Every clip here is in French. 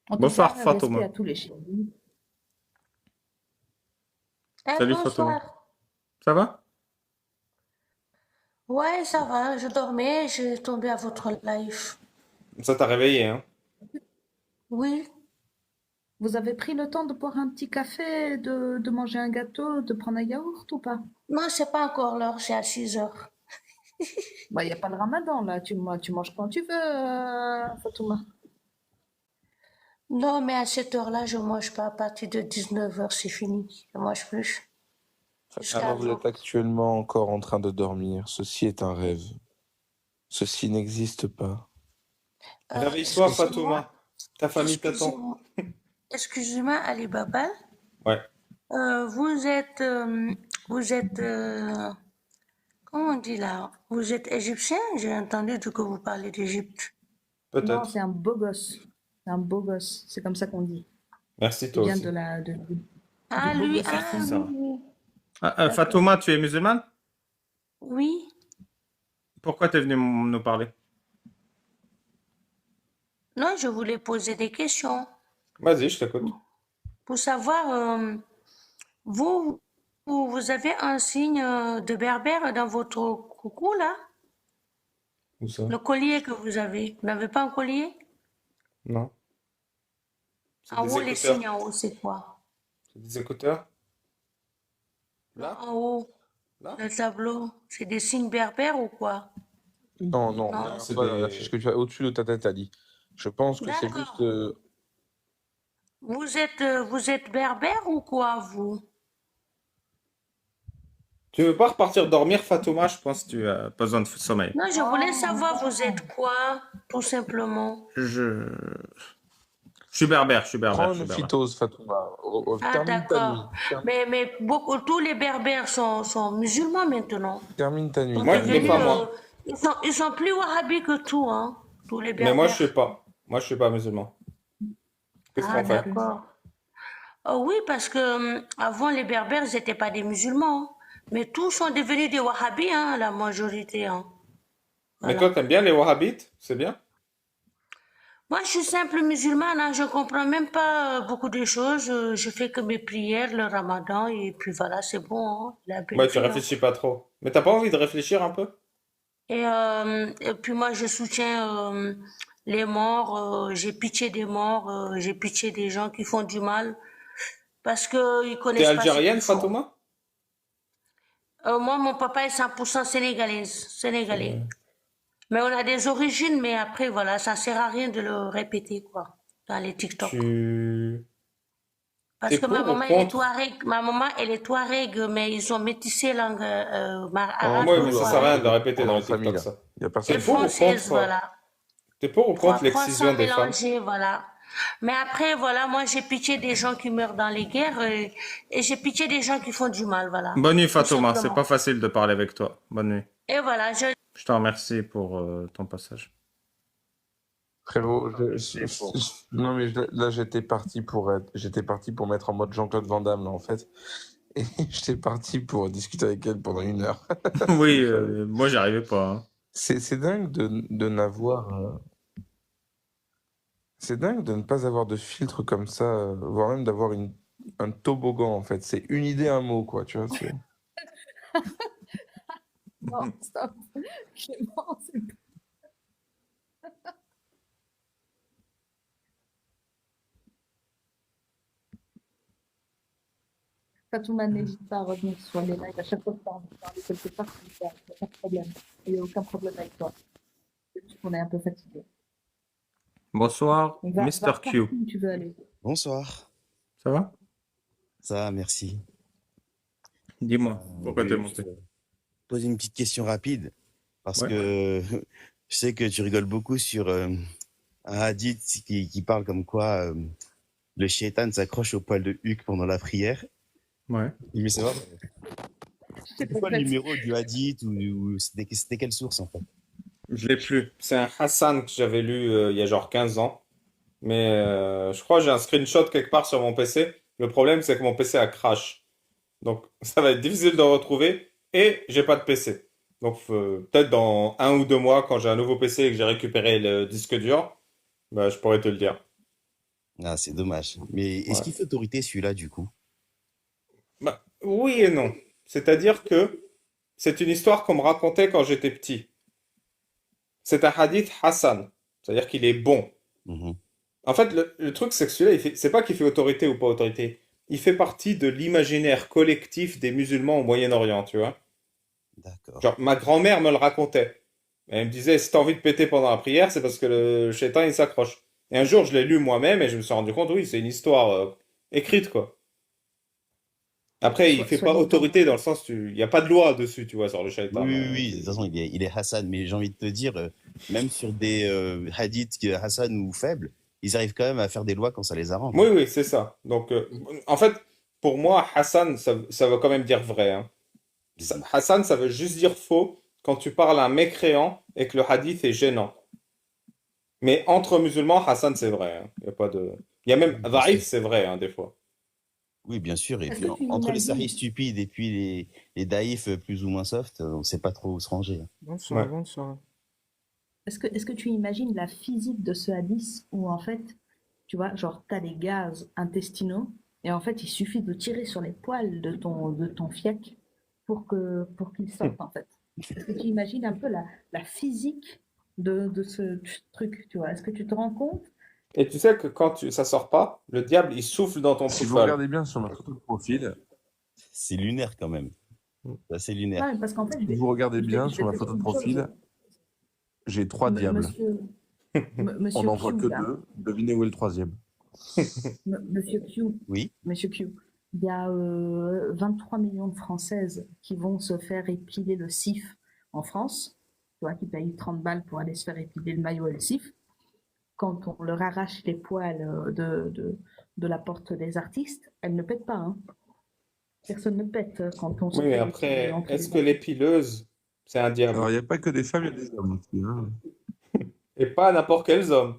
En tout cas, Bonsoir respect Fatouma. à tous les chéris. Salut Fatouma. Bonsoir. Ça va? Ouais, ça va. Je dormais, j'ai tombé à votre live. Ça t'a réveillé, hein? Oui. Vous avez pris le temps de boire un petit café, de manger un gâteau, de prendre un yaourt ou pas? Non, c'est pas encore l'heure, c'est à 6 heures. Bah, il n'y a pas de ramadan là, tu manges quand tu veux, Fatouma. Non, mais à cette heure-là, je mange pas. À partir de 19 heures, c'est fini. Je mange plus. Alors Jusqu'à vous êtes 20. actuellement encore en train de dormir. Ceci est un rêve. Ceci n'existe pas. Réveille-toi Excusez-moi, Fatouma. Ta famille t'attend. excusez-moi, excusez-moi, Ali Baba. Ouais. Vous êtes, comment on dit là? Vous êtes égyptien? J'ai entendu que vous parlez d'Égypte. Non, Peut-être. c'est un beau gosse. C'est un beau gosse, c'est comme ça qu'on dit. Merci Il toi vient aussi. du Ah, beau lui, gosse Merci ah, africain. oui, Sarah. oui. D'accord. Fatouma, tu es musulmane? Oui. Pourquoi t'es venue nous parler? Non, je voulais poser des questions Vas-y, je t'écoute. pour savoir, vous, vous avez un signe de berbère dans votre coucou là? Où ça? Le collier que vous avez. Vous n'avez pas un collier? Non. C'est En des haut, les signes écouteurs. en haut, c'est quoi? C'est des écouteurs? Non, Là? en haut, Là? le tableau, c'est des signes berbères ou quoi? Non, non, Non? Non, regarde c'est pas la fiche des... que tu as au-dessus de ta tête, Ali. Je pense que c'est juste. D'accord. Vous êtes berbère ou quoi, vous? Tu veux pas repartir dormir Fatouma? Je pense que tu as besoin de sommeil. Non, je voulais Non, savoir, vous êtes non. quoi, tout simplement. Je... Je suis berbère, je suis berbère, Prends je suis une berbère. phytose, Fatouma. Ah, Termine ta nuit. d'accord. Mais beaucoup, tous les berbères sont musulmans maintenant. Termine ta Ils sont nuit, Moi, termine mais ta devenus, pas nuit. moi. ils sont plus wahhabis que tout, hein, tous les Mais moi, je suis berbères. pas. Moi, je suis pas musulman. Qu'est-ce Ah, qu'on Moi non fait? plus. d'accord. Oui, parce que avant, les berbères, ils n'étaient pas des musulmans, hein. Mais tous sont devenus des wahhabis, hein, la majorité, hein. Mais toi, Voilà. t'aimes bien les wahhabites? C'est bien? Moi, je suis simple musulmane, hein, je comprends même pas beaucoup de choses. Je fais que mes prières, le ramadan, et puis voilà, c'est bon, hein, la belle Ouais, tu vie, hein. réfléchis pas trop. Mais t'as pas envie de réfléchir un peu? Et puis moi, je soutiens les morts. J'ai pitié des morts. J'ai pitié des gens qui font du mal parce que ils T'es connaissent pas ce qu'ils algérienne, font. Fatouma? Moi, mon papa est 100% sénégalais. Ouais. Mais on a des origines, mais après, voilà, ça sert à rien de le répéter, quoi, dans les TikTok. Tu... Parce T'es que ma pour ou maman, elle est contre? Touareg. Ma maman, elle est Touareg, mais ils ont métissé langue En arabe, Ouais, mais cours, ça sert à rien Touareg de le répéter on est dans en les famille TikTok, là. ça. Il n'y a et T'es personne qui pour ou écoute. française, contre... voilà. T'es pour ou Trois, contre trois l'excision sangs des femmes? mélangés, voilà. Mais après, voilà, moi j'ai pitié des gens qui meurent dans les guerres et j'ai pitié des gens qui font du mal, voilà. Bonne nuit, Tout Fatouma. C'est pas simplement. facile de parler avec toi. Bonne nuit. Et voilà, Je te remercie pour ton passage. Frérot, non mais là j'étais parti pour mettre en mode Jean-Claude Van Damme là en fait, et j'étais parti pour discuter avec elle pendant 1 heure. Oui, Il fallait- moi, j'y arrivais pas, hein. C'est dingue de n'avoir, c'est dingue de ne pas avoir de filtre comme ça, voire même d'avoir un toboggan en fait. C'est une idée, un mot quoi, tu vois. Non, stop. Clément, c'est pas- Fatouma, n'hésite pas à revenir sur les lives. À chaque fois que tu as envie de parler quelque part, tu le fais. Il n'y a pas de problème. Il n'y a aucun problème avec toi. C'est juste qu'on est un peu fatigué. Bonsoir, Donc, va Mr. repartir Q. où tu veux aller. Bonsoir, Ça va? ça va, merci. Dis-moi, Je pourquoi t'es voulais juste monté? poser une petite question rapide parce Ouais. que je sais que tu rigoles beaucoup sur un hadith qui parle comme quoi le shaitan s'accroche au poil de Huck pendant la prière. Ouais. Je voulais savoir Je t'ai c'était pas quoi le fait. numéro du hadith ou c'était quelle source en fait? Je l'ai plus. C'est un Hassan que j'avais lu il y a genre 15 ans. Mais je crois que j'ai un screenshot quelque part sur mon PC. Le problème, c'est que mon PC a crash. Donc, ça va être difficile de le retrouver. Et j'ai pas de PC. Donc, peut-être dans 1 ou 2 mois, quand j'ai un nouveau PC et que j'ai récupéré le disque dur, bah, je pourrais te le dire. Ah, c'est dommage. Mais est-ce Ouais. qu'il fait autorité celui-là du coup? Bah, oui et non. C'est-à-dire que c'est une histoire qu'on me racontait quand j'étais petit. C'est un hadith Hassan. C'est-à-dire qu'il est bon. Mhm. En fait, le truc, c'est que celui-là, c'est pas qu'il fait autorité ou pas autorité. Il fait partie de l'imaginaire collectif des musulmans au Moyen-Orient, tu vois. D'accord. Genre, ma grand-mère me le racontait. Elle me disait, si t'as envie de péter pendant la prière, c'est parce que le shaitan, il s'accroche. Et un jour, je l'ai lu moi-même et je me suis rendu compte, oui, c'est une histoire écrite, quoi. Après, il fait Soit pas dit en autorité dans le sens, il n'y a pas de loi dessus, tu vois, sur le Oui, shaitan. oui, Mais oui, de toute façon, il est Hassan, mais j'ai envie de te dire, même sur des hadiths Hassan ou faibles, ils arrivent quand même à faire des lois quand ça les arrange, oui, hein. oui, c'est ça. Donc, en fait, pour moi, Hassan, ça veut quand même dire vrai, hein. Mhm. Hassan, ça veut juste dire faux quand tu parles à un mécréant et que le hadith est gênant. Mais entre musulmans, Hassan, c'est vrai, hein. Il y a pas de... Il y a même Oui, bien sûr. Dhaif, c'est vrai, hein, des fois. Oui, bien sûr. Et Est-ce puis, que tu entre les imagines, sahih stupides et puis les daïfs plus ou moins soft, on sait pas trop où se ranger, hein. Bonsoir, Ouais. bonsoir. est-ce que tu imagines la physique de ce hadith où en fait, tu vois, genre, t'as des gaz intestinaux et en fait, il suffit de tirer sur les poils de ton fiac pour qu'il sorte en fait. Est-ce que tu imagines un peu la physique de ce truc, tu vois? Est-ce que tu te rends compte? Et tu sais que quand ça sort pas, le diable, il souffle dans ton Si vous poufal. regardez bien sur ma photo de profil, C'est lunaire quand même. C'est assez lunaire. Non, mais parce qu'en fait, si vous regardez bien je sur vais ma te photo dire de une chose. profil, j'ai 3 diables. On Monsieur n'en voit Q, que là, 2. Devinez où est le troisième. Monsieur Q, Oui. Monsieur Q, il y a 23 millions de Françaises qui vont se faire épiler le CIF en France, tu vois, qui payent 30 balles pour aller se faire épiler le maillot et le CIF. Quand on leur arrache les poils de la porte des artistes, elles ne pètent pas, hein. Personne ne pète quand on se Oui, mais fait épiler après, entre est-ce les que artistes. l'épileuse, c'est un Alors, diable? il n'y a pas que des femmes, il y a des hommes aussi, hein. Et pas n'importe quels hommes.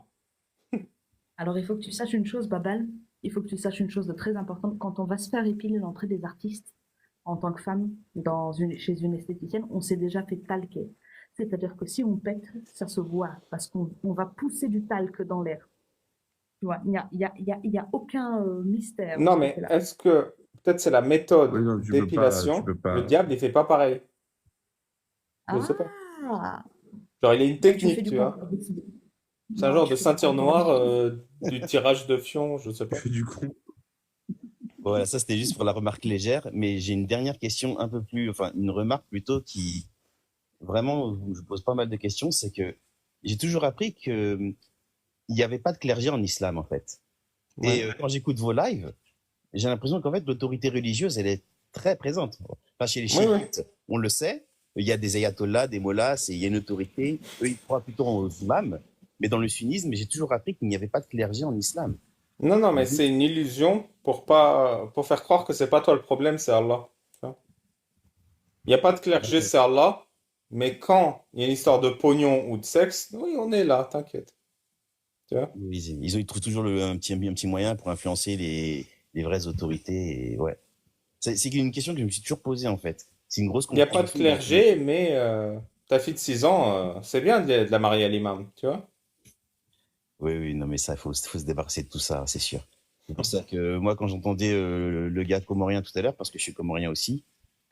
Alors il faut que tu saches une chose, Babal, il faut que tu saches une chose de très importante. Quand on va se faire épiler l'entrée des artistes, en tant que femme, chez une esthéticienne, on s'est déjà fait talquer. C'est-à-dire que si on pète, ça se voit, parce qu'on va pousser du talc dans l'air. Tu vois, il y a aucun mystère de Non, ce mais côté-là. est-ce que peut-être c'est la Oui, méthode non, tu d'épilation, peux le pas. diable, il fait pas pareil. Je sais pas. Ah, Genre, il a une tu fais technique, du tu vois. concorbisme. C'est un Non, genre tu de fais du ceinture noire concorbisme. du tirage de fion, je sais Tu pas. fais du con. Voilà, ça c'était juste pour la remarque légère, mais j'ai une dernière question un peu plus, enfin une remarque plutôt qui vraiment, où je pose pas mal de questions, c'est que j'ai toujours appris que il n'y avait pas de clergé en islam en fait. Ouais. Et quand j'écoute vos lives, j'ai l'impression qu'en fait l'autorité religieuse elle est très présente. Enfin chez les Oui, oui. chiites, on le sait, il y a des ayatollahs, des mollahs, il y a une autorité. Eux ils croient plutôt aux imams, mais dans le sunnisme, j'ai toujours appris qu'il n'y avait pas de clergé en islam. Non, non, mais Mhm. c'est une illusion pour faire croire que c'est pas toi le problème, c'est Allah. Tu vois. Il n'y a pas de clergé, D'accord. c'est Allah. Mais quand il y a une histoire de pognon ou de sexe, oui, on est là, t'inquiète. Tu vois. Oui, ils trouvent toujours un petit moyen pour influencer les vraies autorités. Et, ouais. C'est une question que je me suis toujours posée en fait. C'est une grosse Il n'y a pas de compréhension de la chose. clergé, mais ta fille de 6 ans, c'est bien de la marier à l'imam, tu vois. Oui, oui, non, mais ça, faut se débarrasser de tout ça, c'est sûr. C'est pour ça que moi, quand j'entendais le gars comorien tout à l'heure, parce que je suis comorien aussi,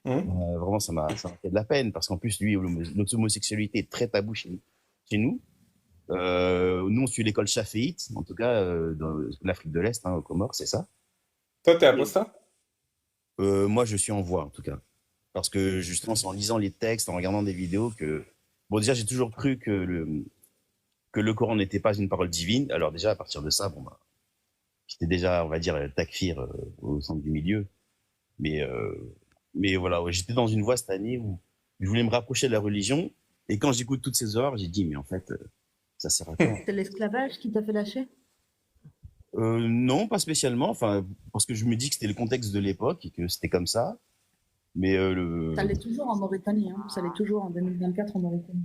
Hum. vraiment, ça m'a fait de la peine, parce qu'en plus, lui, notre homosexualité est très tabou chez nous. Nous, on suit l'école chaféite, en tout cas, dans l'Afrique de l'Est, hein, aux Comores, c'est ça. Toi, t'es apostat? Moi, je suis en voie, en tout cas. Parce que justement, c'est en lisant les textes, en regardant des vidéos que... Bon, déjà, j'ai toujours cru que le Coran n'était pas une parole divine. Alors déjà, à partir de ça, bon, bah, j'étais déjà, on va dire, takfir au centre du milieu. Mais, euh, mais voilà, ouais, j'étais dans une voie cette année où je voulais me rapprocher de la religion. Et quand j'écoute toutes ces horreurs, j'ai dit, mais en fait, ça sert à quoi? C'est l'esclavage qui t'a fait lâcher? Non, pas spécialement. Enfin, parce que je me dis que c'était le contexte de l'époque et que c'était comme ça. Mais Ça l'est toujours en Mauritanie, hein. Ça l'est toujours en 2024 en Mauritanie.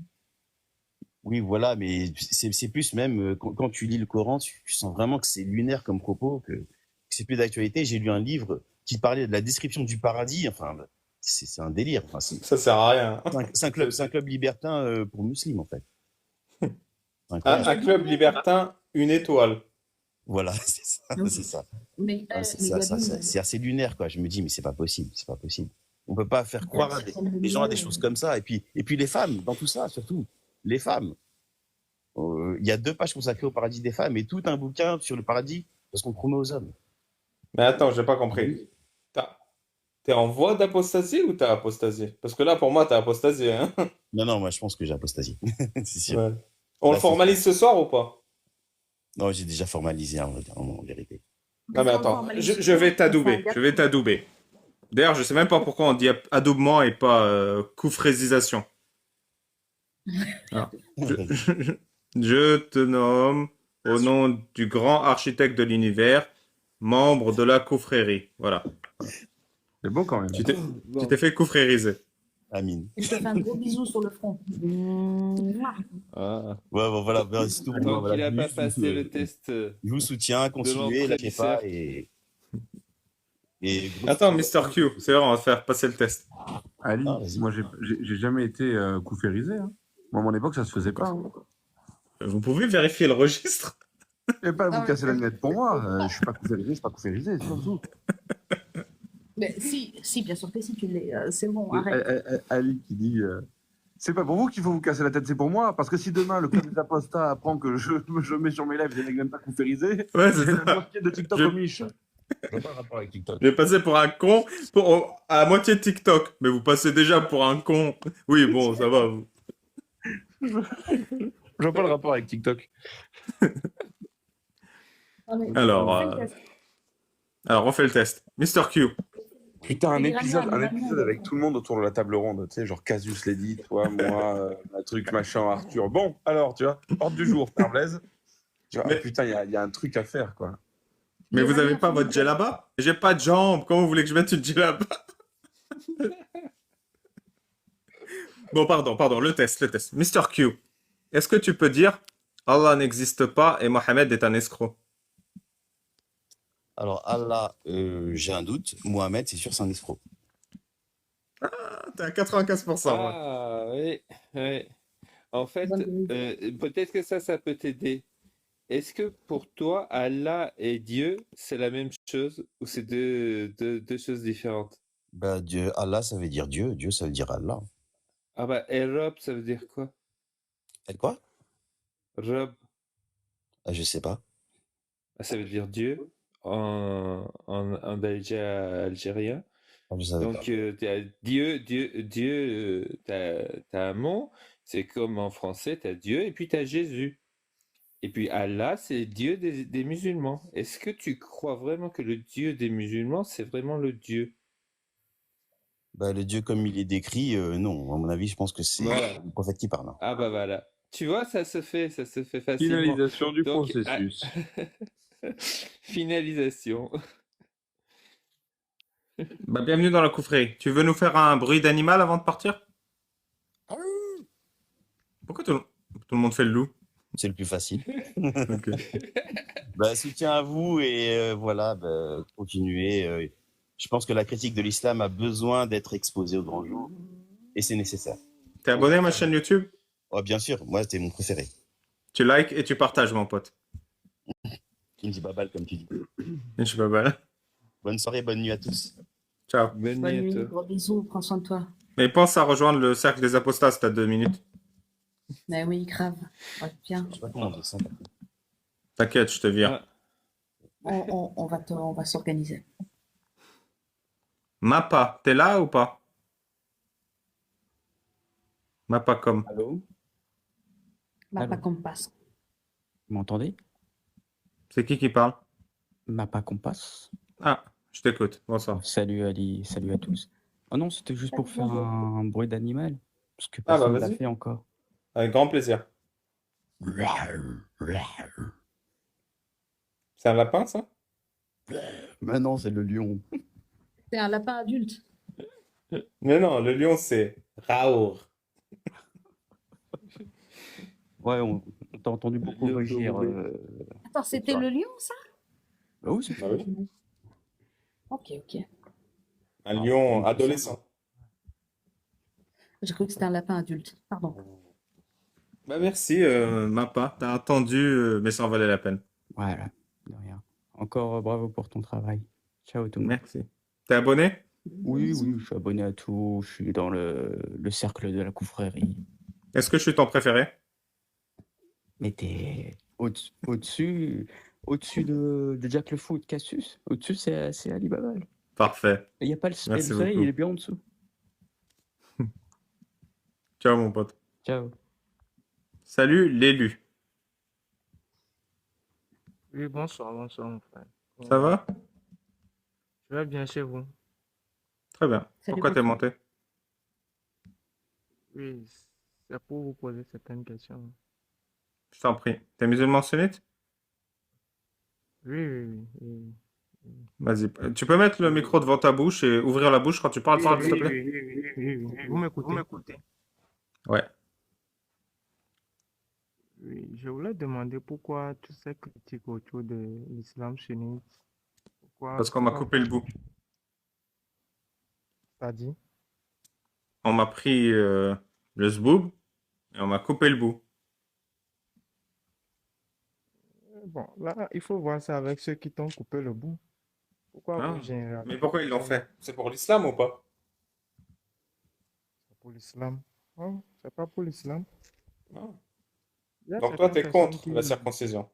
oui, voilà, mais c'est plus même quand tu lis le Coran, tu sens vraiment que c'est lunaire comme propos, que c'est plus d'actualité. J'ai lu un livre qui parlait de la description du paradis. Enfin, c'est un délire. Enfin, Ça sert à rien. c'est un club libertin pour musulmans en fait. C'est Un incroyable. club libertin, une étoile. Voilà, c'est ça, Donc, c'est ça. mais, Ah, c'est mais ça, Gabi, c'est assez lunaire, quoi. Je me dis, mais c'est pas possible, c'est pas possible. On peut pas faire Gabi, croire à c'est comme le des gens à des miel. choses comme ça. Et puis les femmes, dans tout ça, surtout, les femmes. Il y a 2 pages consacrées au paradis des femmes et tout un bouquin sur le paradis parce qu'on promet aux hommes. Mais attends, j'ai pas compris. T'as- T'es en voie d'apostasie ou t'as apostasié? Parce que là, pour moi, t'as apostasié, hein? Non, non, moi je pense que j'ai apostasie, c'est sûr. Ouais. On le Là, c'est sûr. formalise ce soir ou pas? Non, j'ai déjà formalisé en vérité. Non, mais Si on attends, formalise je ce vais soir, on fait un t'adouber. Je vais gâteau. t'adouber. D'ailleurs, je sais même pas pourquoi on dit adoubement et pas coufrésisation. Alors, je te nomme au nom du grand architecte de l'univers, membre de la confrérie. Voilà. C'est beau quand même. Tu t'es Bon. fait confrériser. Amine. Je te fais un gros bisou sur le front. Mouah. Ah. Ouais, bon, voilà, ben, c'est tout pour moi. Tant Voilà. qu'il n'a Je pas vous- passé le test je vous soutiens, continuez, lâchez pas et Attends, Mister Q, c'est vrai, on va te faire passer le test. Ali, Ah, vas-y. moi, j'ai jamais été couférisé. Hein. Moi, à mon époque, ça se faisait pas. Hein. Vous pouvez vérifier le registre? Et pas Ah vous ouais, casser la ouais. lunette pour moi. Je suis pas couférisé, je suis pas couférisé, c'est tout. Mais si, bien sûr que si tu l'es. C'est bon, arrête. Ali qui dit c'est pas pour vous qu'il faut vous casser la tête, c'est pour moi. Parce que si demain le club des apostats apprend que je mets sur mes lives des mecs même pas couférisés, Ouais, c'est j'ai la ça. moitié de TikTok Je- au miche. Je vois pas le rapport avec TikTok. J'ai passé pour un con à la moitié de TikTok. Mais vous passez déjà pour un con. Oui, bon, ça va. Je vois pas le rapport avec TikTok. Non, mais Alors, on fait le test. Alors, on fait le test. Mister Q. Putain, un Mais épisode Iranian, avec tout le monde autour de la table ronde, tu sais, genre Casus l'a dit, toi, moi, un truc machin, Arthur. Bon, alors, tu vois, ordre du jour, Père Blaise. Tu vois, Mais- putain, il y a un truc à faire, quoi. Mais vous Iranian, avez pas votre Philippe, djellaba? J'ai pas de jambes. Comment vous voulez que je mette une djellaba? Bon, pardon, le test. Mister Q. Est-ce que tu peux dire Allah n'existe pas et Mohamed est un escroc? Alors Allah, j'ai un doute. Mohamed, c'est sûr, c'est un escroc. Ah, t'es à 95%. Ouais. Ah, oui, oui. En fait, Bonne peut-être que ça peut t'aider. Est-ce que pour toi, Allah et Dieu, c'est la même chose ou c'est deux choses différentes? Bah, Dieu, Allah, ça veut dire Dieu. Dieu, ça veut dire Allah. Ah bah, et Rob, ça veut dire quoi? Et quoi? Rob, Ah, je sais pas. ça veut dire Dieu en darija algérien. Ah, je savais pas. Donc, t'as Dieu, t'as un mot, c'est comme en français, t'as Dieu et puis t'as Jésus. Et puis Allah, c'est Dieu des musulmans. Est-ce que tu crois vraiment que le Dieu des musulmans, c'est vraiment le Dieu? Bah, le Dieu comme il est décrit, non. À mon avis, je pense que c'est Voilà. le prophète qui parle. Hein. Ah bah voilà. Tu vois, ça se fait facilement. Finalisation du Donc, processus. Finalisation. Bah, bienvenue dans la confrérie. Tu veux nous faire un bruit d'animal avant de partir? Pourquoi tout le monde fait le loup? C'est le plus facile. Ok. Bah, soutien à vous et voilà, bah, continuez. Je pense que la critique de l'islam a besoin d'être exposée au grand jour et c'est nécessaire. T'es abonné à ma chaîne YouTube? Oh, bien sûr, moi, c'était mon préféré. Tu likes et tu partages, mon pote. Qui me dit babal, comme tu dis. Je suis pas mal. Bonne soirée, bonne nuit à tous. Ciao. Bonne Bonne nuit à nuit, toi. gros bisous, prends soin de toi. Mais pense à rejoindre le cercle des apostats si t'as 2 minutes. Mais oui, grave. Ouais, viens, Je sais pas comment on dit ça. T'inquiète, je te vire. Ah, on va s'organiser. Mappa, t'es là ou pas? Mappa comme. Allô? Mappa Allô. Compass. Vous m'entendez? C'est qui parle? Mappa Compass. Ah, je t'écoute. Bonsoir. Salut Ali, salut à tous. Oh non, c'était juste pour faire un bruit d'animal. Parce que Ah bah, personne ne l'a vas-y. fait encore. Avec grand plaisir. C'est un lapin, ça? Mais non, c'est le lion. C'est un lapin adulte. Mais non, le lion, c'est Raour. Ouais, on t'a entendu beaucoup Lion rugir. doré. Attends, c'était le lion, ça? Bah oui, c'est Ah oui. Ok. Un lion adolescent. J'ai cru que c'était un lapin adulte. Pardon. Bah merci, Mappa. T'as attendu, mais ça en valait la peine. Voilà, de rien. encore bravo pour ton travail. Ciao tout le monde. Merci. T'es abonné? Oui, je suis abonné à tout. Je suis dans le cercle de la confrérie. Est-ce que je suis ton préféré? Mais t'es au-dessus, au-dessus de Jack le Fou et de Cassius. Au-dessus, c'est Ali Babal. Parfait. Il n'y a pas le Merci soleil, beaucoup. il est bien en dessous. Ciao, mon pote. Ciao. Salut, l'élu. Oui, bonsoir, mon frère. Ça va? Je vais bien chez vous. Très bien. Salut, Pourquoi t'es Gauthier. monté? Oui, c'est pour vous poser certaines questions. Je t'en prie. T'es musulman sunnite? Oui. Vas-y. Tu peux mettre le micro devant ta bouche et ouvrir la bouche quand tu parles, s'il te plaît? Oui. Vous m'écoutez? Ouais. Oui, je voulais demander pourquoi toutes ces critiques autour de l'islam sunnite. Parce qu'on m'a coupé le bout. C'est-à-dire? On m'a pris le zboob et on m'a coupé le bout. Bon, là, il faut voir ça avec ceux qui t'ont coupé le bout. Pourquoi Ah. vous généralisez Mais pourquoi ils l'ont ça fait? C'est pour l'islam ou pas? pour l'islam? Non, c'est pas pour l'islam. Non. Il y a Donc toi, certaines t'es personnes contre qui... la circoncision.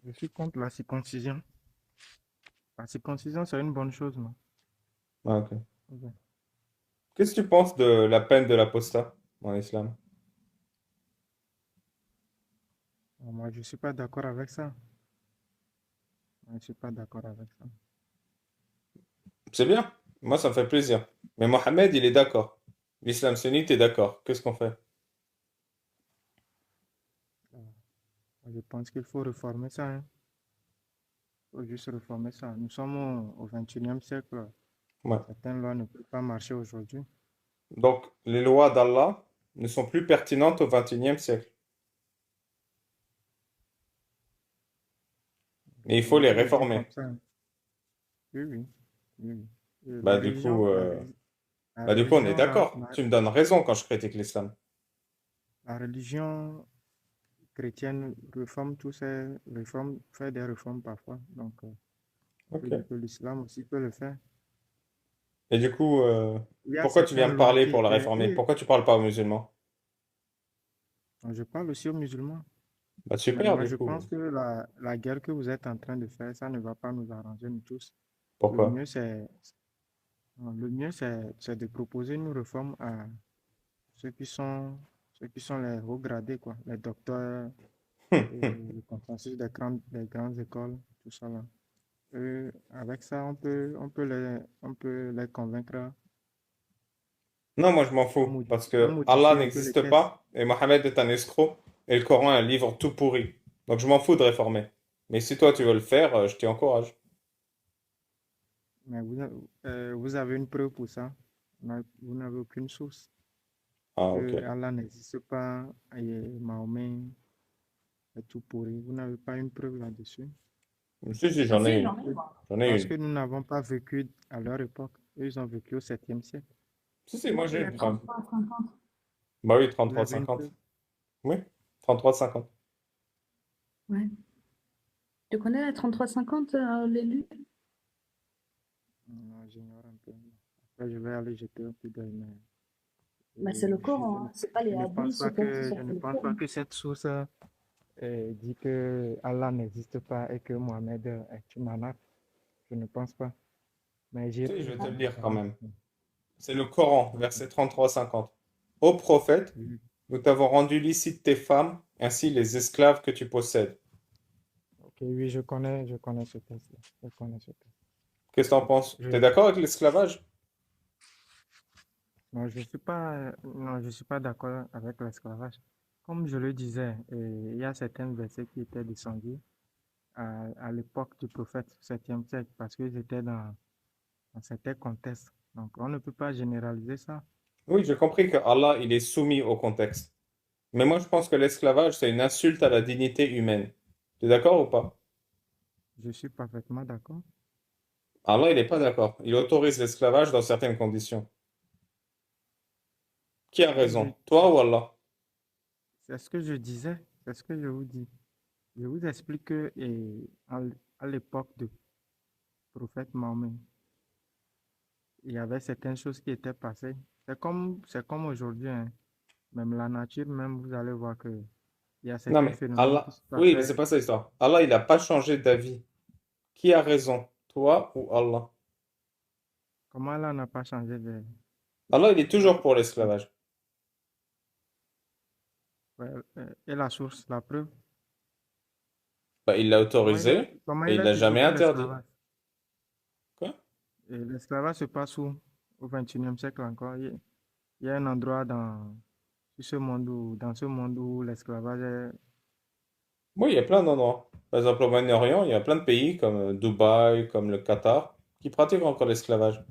Je suis contre la circoncision. La circoncision, c'est une bonne chose, non? Ah, ok. Ok. Qu'est-ce que tu penses de la peine de l'apostat en islam? Moi, je ne suis pas d'accord avec ça. Je ne suis pas d'accord avec ça. C'est bien. Moi, ça me fait plaisir. Mais Mohamed, il est d'accord. L'islam sunnite est d'accord. Qu'est-ce qu'on fait? Je pense qu'il faut réformer ça, hein. Il faut juste réformer ça. Nous sommes au XXIe siècle. Ouais. Certaines lois ne peuvent pas marcher aujourd'hui. Donc, les lois d'Allah ne sont plus pertinentes au XXIe siècle. Et il faut les Je le dis réformer. comme ça, hein. Oui. Bah, du coup, la du coup, on est religion, d'accord. Tu me donnes raison quand je critique l'islam. la religion chrétienne fait des réformes parfois. Donc, Ok. je dis que l'islam aussi peut le faire. Et du coup, Il y a pourquoi tu viens certaines me lois parler qui pour la étaient... réformer? Oui, Pourquoi tu parles pas aux musulmans? je parle aussi aux musulmans. Bah, Mais super, moi, du je coup. pense que la guerre que vous êtes en train de faire, ça ne va pas nous arranger, nous tous. Le Pourquoi? mieux, c'est de proposer une réforme à ceux qui sont les hauts gradés, quoi, les docteurs, et le consensus des grandes écoles, tout ça là. Avec ça, on peut les convaincre, Non, moi je m'en fous, parce on que Allah modifie un peu les n'existe textes. pas et Mohammed est un escroc et le Coran est un livre tout pourri. Donc je m'en fous de réformer. Mais si toi tu veux le faire, je t'y encourage. Mais vous avez une preuve pour ça. Vous n'avez aucune source. Ah, ok. Que Allah n'existe pas et Mahomet est tout pourri. Vous n'avez pas une preuve là-dessus. Si, j'en ai Si, une. j'en ai, moi. J'en ai Parce une. que nous n'avons pas vécu à leur époque. Eux, ils ont vécu au 7e siècle. Si, moi j'ai Il y a une preuve. 33 à 50. Bah oui, Vous 33, avez une 50. preuve? Oui, 33, 50. Ouais. Tu connais la 33-50, l'élu? Non, j'ignore un peu. Après, je vais aller jeter un coup d'œil. Bah, c'est le Coran, hein. C'est pas les je ne pense hadiths pas ou quoi qui que, sont je sur ne le pense Coran. pas que cette source dit que Allah n'existe pas et que Mohamed est une arnaque. Je ne pense pas. Mais Si, j'irai je vais te le voir lire par quand la même. suite. C'est le Coran, verset 33, 50. Ô prophète, Oui. nous t'avons rendu licite tes femmes, ainsi les esclaves que tu possèdes. Ok, oui, je connais ce texte-là. Je connais ce texte. Qu'est-ce que t'en penses? Je- T'es d'accord avec l'esclavage? non, je suis pas d'accord avec l'esclavage. Comme je le disais, il y a certains versets qui étaient descendus à l'époque du prophète, 7e siècle, parce qu'ils étaient dans certains contextes. Donc, on ne peut pas généraliser ça. Oui, j'ai compris que Allah, il est soumis au contexte. Mais moi, je pense que l'esclavage, c'est une insulte à la dignité humaine. Tu es d'accord ou pas? Je suis parfaitement d'accord. Allah, il n'est pas d'accord. Il autorise l'esclavage dans certaines conditions. Qui a Ce que je- raison? Toi ou Allah? C'est ce que je disais, c'est ce que je vous dis. Je vous explique que à l'époque du prophète Mahomet, il y avait certaines choses qui étaient passées. C'est comme aujourd'hui, hein. Même la nature, même, vous allez voir que il y a Non, certains mais phénomènes qui Allah. se Oui, mais passaient. c'est pas ça l'histoire. Allah, il n'a pas changé d'avis. Qui a raison? Toi ou Allah? Comment Allah n'a pas changé de... Allah, il est Ah, toujours pour l'esclavage. ouais, et la source, la preuve. Bah, il l'a Comment il est, autorisé comment et il il est l'a toujours jamais pour interdit. l'esclavage? Quoi? Et l'esclavage se passe où? Au XXIe siècle encore. Il y a un endroit dans ce monde où l'esclavage est... Oui, il y a plein d'endroits. Par exemple, au Moyen-Orient, il y a plein de pays comme Dubaï, comme le Qatar, qui pratiquent encore l'esclavage.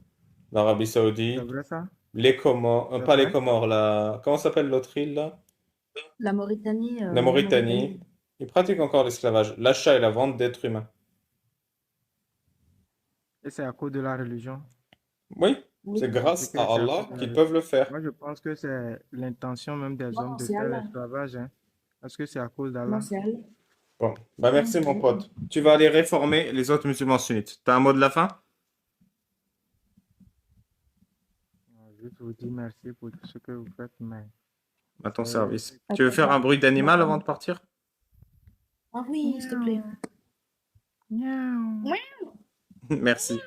L'Arabie C'est Saoudite, vrai ça? les Comores, C'est pas les vrai? Comores, comment s'appelle l'autre île là? La Mauritanie, La la Mauritanie. Mauritanie. Ils pratiquent encore l'esclavage, l'achat et la vente d'êtres humains. Et c'est à cause de la religion. Oui, Oui. c'est Vous pensez grâce que à c'est à Allah cause de la qu'ils religion? peuvent le faire. Moi, je pense que c'est l'intention même des hommes Non, de c'est faire Allah. l'esclavage, hein. Est-ce que c'est à cause Non, d'Allah? c'est Allah. Bon, bah merci mon Mm. pote. Tu vas aller réformer les autres musulmans sunnites. T'as un mot de la fin? Juste vous dire merci pour tout ce que vous faites, mais À ton c'est... service. À Tu veux toi, faire un bruit d'animal avant de partir? Ah oui, s'il te plaît. Miaou. Merci.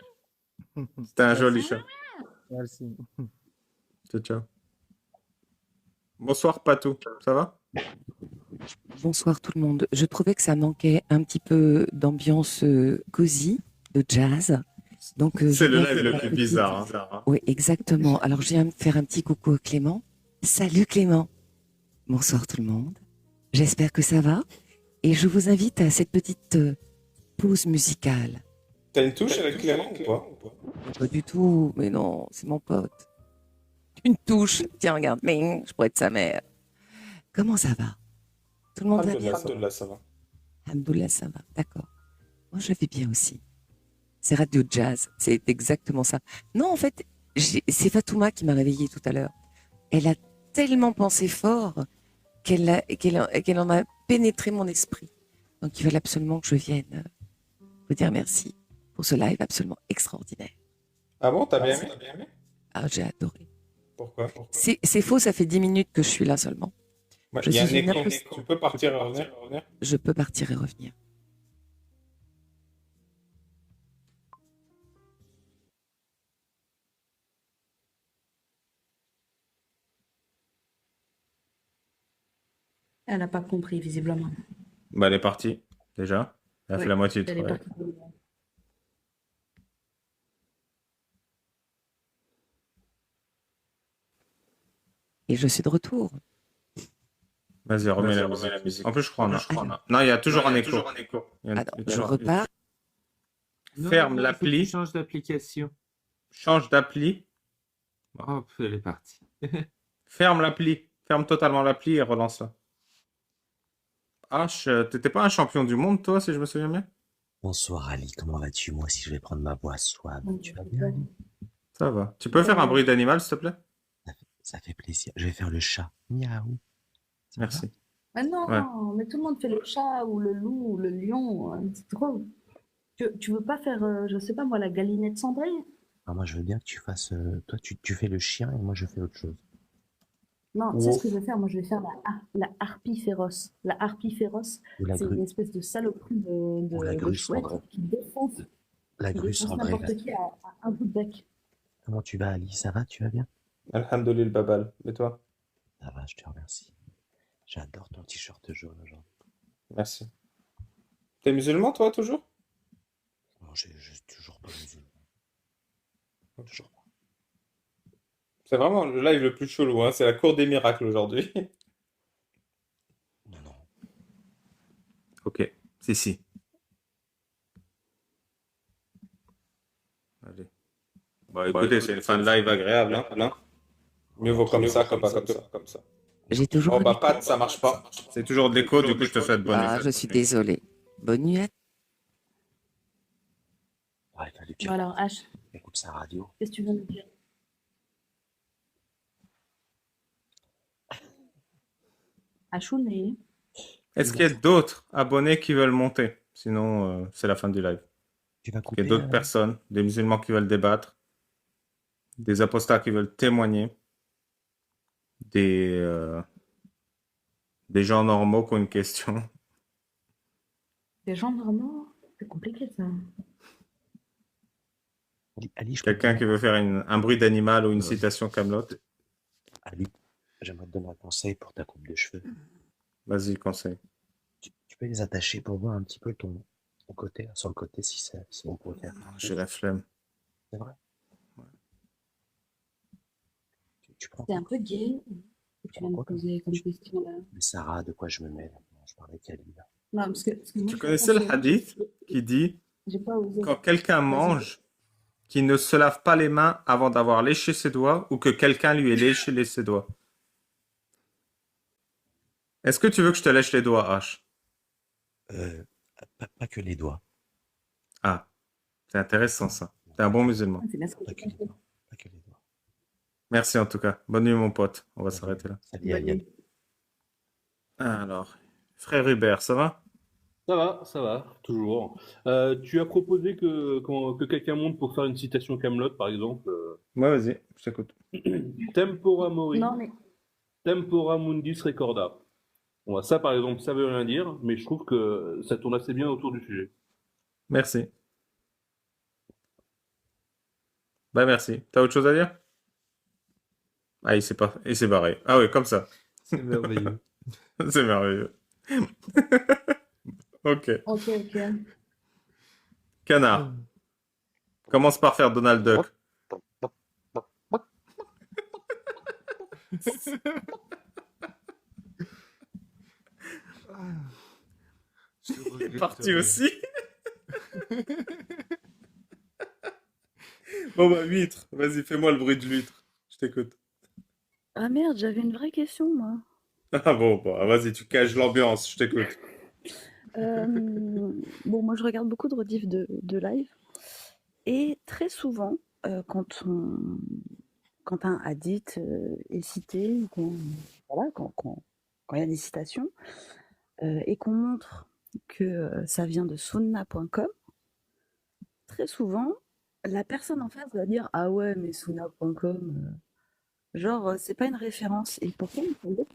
C'était un joli Merci, chat. merci. Ciao, ciao. Bonsoir Patou, ça va? Bonsoir tout le monde. Je trouvais que ça manquait un petit peu d'ambiance cosy, de jazz. Donc, je C'est le viens live faire le la plus petite- bizarre, hein. Oui, exactement. Alors, je viens faire un petit coucou à Clément. Salut Clément. Bonsoir tout le monde. J'espère que ça va. Et je vous invite à cette petite pause musicale. T'as une touche avec Clément ou pas? Pas du tout, mais non, c'est mon pote. Une touche. Tiens, regarde, Ming, je pourrais être sa mère. Comment ça va? Tout le monde va bien? Alhamdoulilah, ça va. Alhamdoulilah, ça va. D'accord. Moi, je vais bien aussi. C'est Radio Jazz, c'est exactement ça. Non, en fait, c'est Fatouma qui m'a réveillée tout à l'heure. Elle a tellement pensé fort qu'elle en a pénétré mon esprit. Donc, il fallait absolument que je vienne vous dire merci pour ce live absolument extraordinaire. Ah bon, t'as bien aimé? Ah, j'ai adoré. Pourquoi? C'est faux, ça fait 10 minutes que je suis là seulement. Ouais, Je il y a un suis une écho. impost- Tu peux partir et revenir? Je peux partir et revenir. Elle n'a pas compris, visiblement. Bah, elle est partie, déjà. Elle a fait Oui, la moitié du elle est travail. partie. Et je suis de retour. Vas-y, remets la musique. En plus, je crois en a. Non, il y a toujours un écho. Il y a un- Alors, je repars. Ferme Non, il faut que l'appli. tu changes d'application. Change d'appli. Hop, elle est partie. Ferme l'appli. Ferme totalement l'appli et relance-la. H, t'étais pas un champion du monde, toi, si je me souviens bien? Bonsoir Ali, comment vas-tu? Moi aussi je vais prendre ma boisson. Tu vas bien Ouais. Ali? Ça va. Tu peux faire un bruit d'animal, s'il te plaît? Ça fait plaisir. Je vais faire le chat. Miaou. Ça va? Merci. Mais non, Ouais. mais tout le monde fait le chat ou le loup ou le lion. C'est trop. Tu veux pas faire, je sais pas moi, la galinette cendrée? Ah, moi je veux bien que tu fasses. Toi tu fais le chien et moi je fais autre chose. Non, tu sais ce que je vais faire? Moi, je vais faire la harpie féroce. La harpie féroce, Ou la c'est grue. une espèce de saloperie Ou la de grue chouette cendrée. qui défonce, La qui grue défonce cendrée. n'importe qui à un bout de bec. Comment tu vas Ali? Ça va? Tu vas bien? Alhamdoulilah, babal. Et toi? Ça va, je te remercie. J'adore ton t-shirt jaune aujourd'hui. Merci. T'es musulman, toi, toujours? Non, je suis toujours pas musulman. Toujours pas. C'est vraiment le live le plus chelou, hein. C'est la cour des miracles aujourd'hui. Non, non. Ok. Si. Allez. Bah écoutez, c'est une fin de live agréable, hein. Mieux vaut comme ça que pas comme ça. J'ai toujours. Oh bah Pat, ça marche pas. C'est toujours de l'écho, du coup je te souhaite bonne Ah, nuit. je suis désolée. Bonne nuit à Ouais, il fallait bien. Bon, alors, H, Écoute sa radio. qu'est-ce que tu veux nous dire? Achoun et... Est-ce qu'il y a d'autres abonnés qui veulent monter? Sinon, c'est la fin du live. Tu vas Il y a couper. d'autres personnes, des musulmans qui veulent débattre, des apostats qui veulent témoigner, des, des gens normaux qui ont une question. Les gens normaux, c'est compliqué ça. Ali, je peux te Quelqu'un donner qui veut faire un bruit d'animal ou une Ouais. citation Camelot. Ali, j'aimerais te donner un conseil pour ta coupe de cheveux. Vas-y, conseil. Tu peux les attacher pour voir un petit peu ton côté, sur le côté, si on pourrait faire. J'ai la flemme. C'est vrai. Tu prends C'est un peu gay que tu viens de quoi poser comme question là. Mais Sarah, de quoi je me mêle? Je parlais qu'Ali là. Non, parce que moi, Tu je suis connaissais le attention, hadith qui dit j'ai pas osé. quand quelqu'un Vas-y. mange, qu'il ne se lave pas les mains avant d'avoir léché ses doigts ou que quelqu'un lui ait léché ses doigts. Est-ce que tu veux que je te lèche les doigts, H? Pas que les doigts. Ah, c'est intéressant ça. T'es un bon musulman. C'est bien ce que Pas que les doigts. Pas que les doigts. Merci en tout cas. Bonne nuit mon pote. On va s'arrêter là. Salut, Yann. Alors, frère Hubert, ça va? Ça va, toujours. Tu as proposé que quelqu'un monte pour faire une citation Camelot, par exemple. Ouais, vas-y, je t'écoute. Tempora mori, Non, mais tempora mundis recorda. Bon, ça, par exemple, ça veut rien dire, mais je trouve que ça tourne assez bien autour du sujet. Merci. Bah merci. T'as autre chose à dire? Ah, il s'est barré. Ah oui, comme ça. C'est merveilleux. C'est merveilleux. Ok. ok. Canard. Commence par faire Donald Duck. Il est parti aussi. Bon bah, huître. Vas-y, fais-moi le bruit de l'huître. Je t'écoute. Ah merde, j'avais une vraie question, moi. Ah bon, vas-y, tu caches l'ambiance. Je t'écoute. Bon, moi, je regarde beaucoup de rediff de live. Et très souvent, quand un hadith est cité, ou voilà, quand il y a des citations, et qu'on montre que ça vient de sunna.com, très souvent, la personne en face va dire « Ah ouais, mais sunna.com, genre, c'est pas une référence. » Et pourtant, il semblait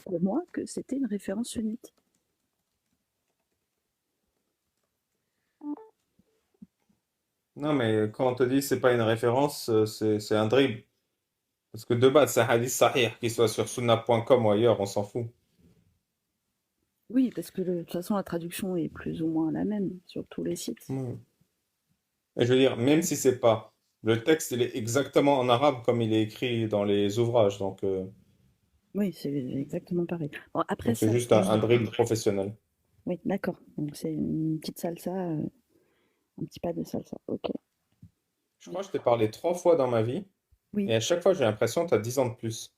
pour moi que c'était une référence sunnite. Non, mais quand on te dit c'est pas une référence, c'est un dribble. Parce que de base, c'est un hadith sahih, qu'il soit sur sunnah.com ou ailleurs, on s'en fout. Oui, parce que de toute façon, la traduction est plus ou moins la même sur tous les sites. Et je veux dire, même si c'est pas, le texte, il est exactement en arabe comme il est écrit dans les ouvrages. Donc Oui, c'est exactement pareil. Bon, après c'est ça, juste un dribble professionnel. oui, d'accord. Donc c'est une petite salsa, un petit pas de salsa. Ok. Je crois que je t'ai parlé 3 fois dans ma vie. Oui. Et à chaque fois, j'ai l'impression que tu as 10 ans de plus.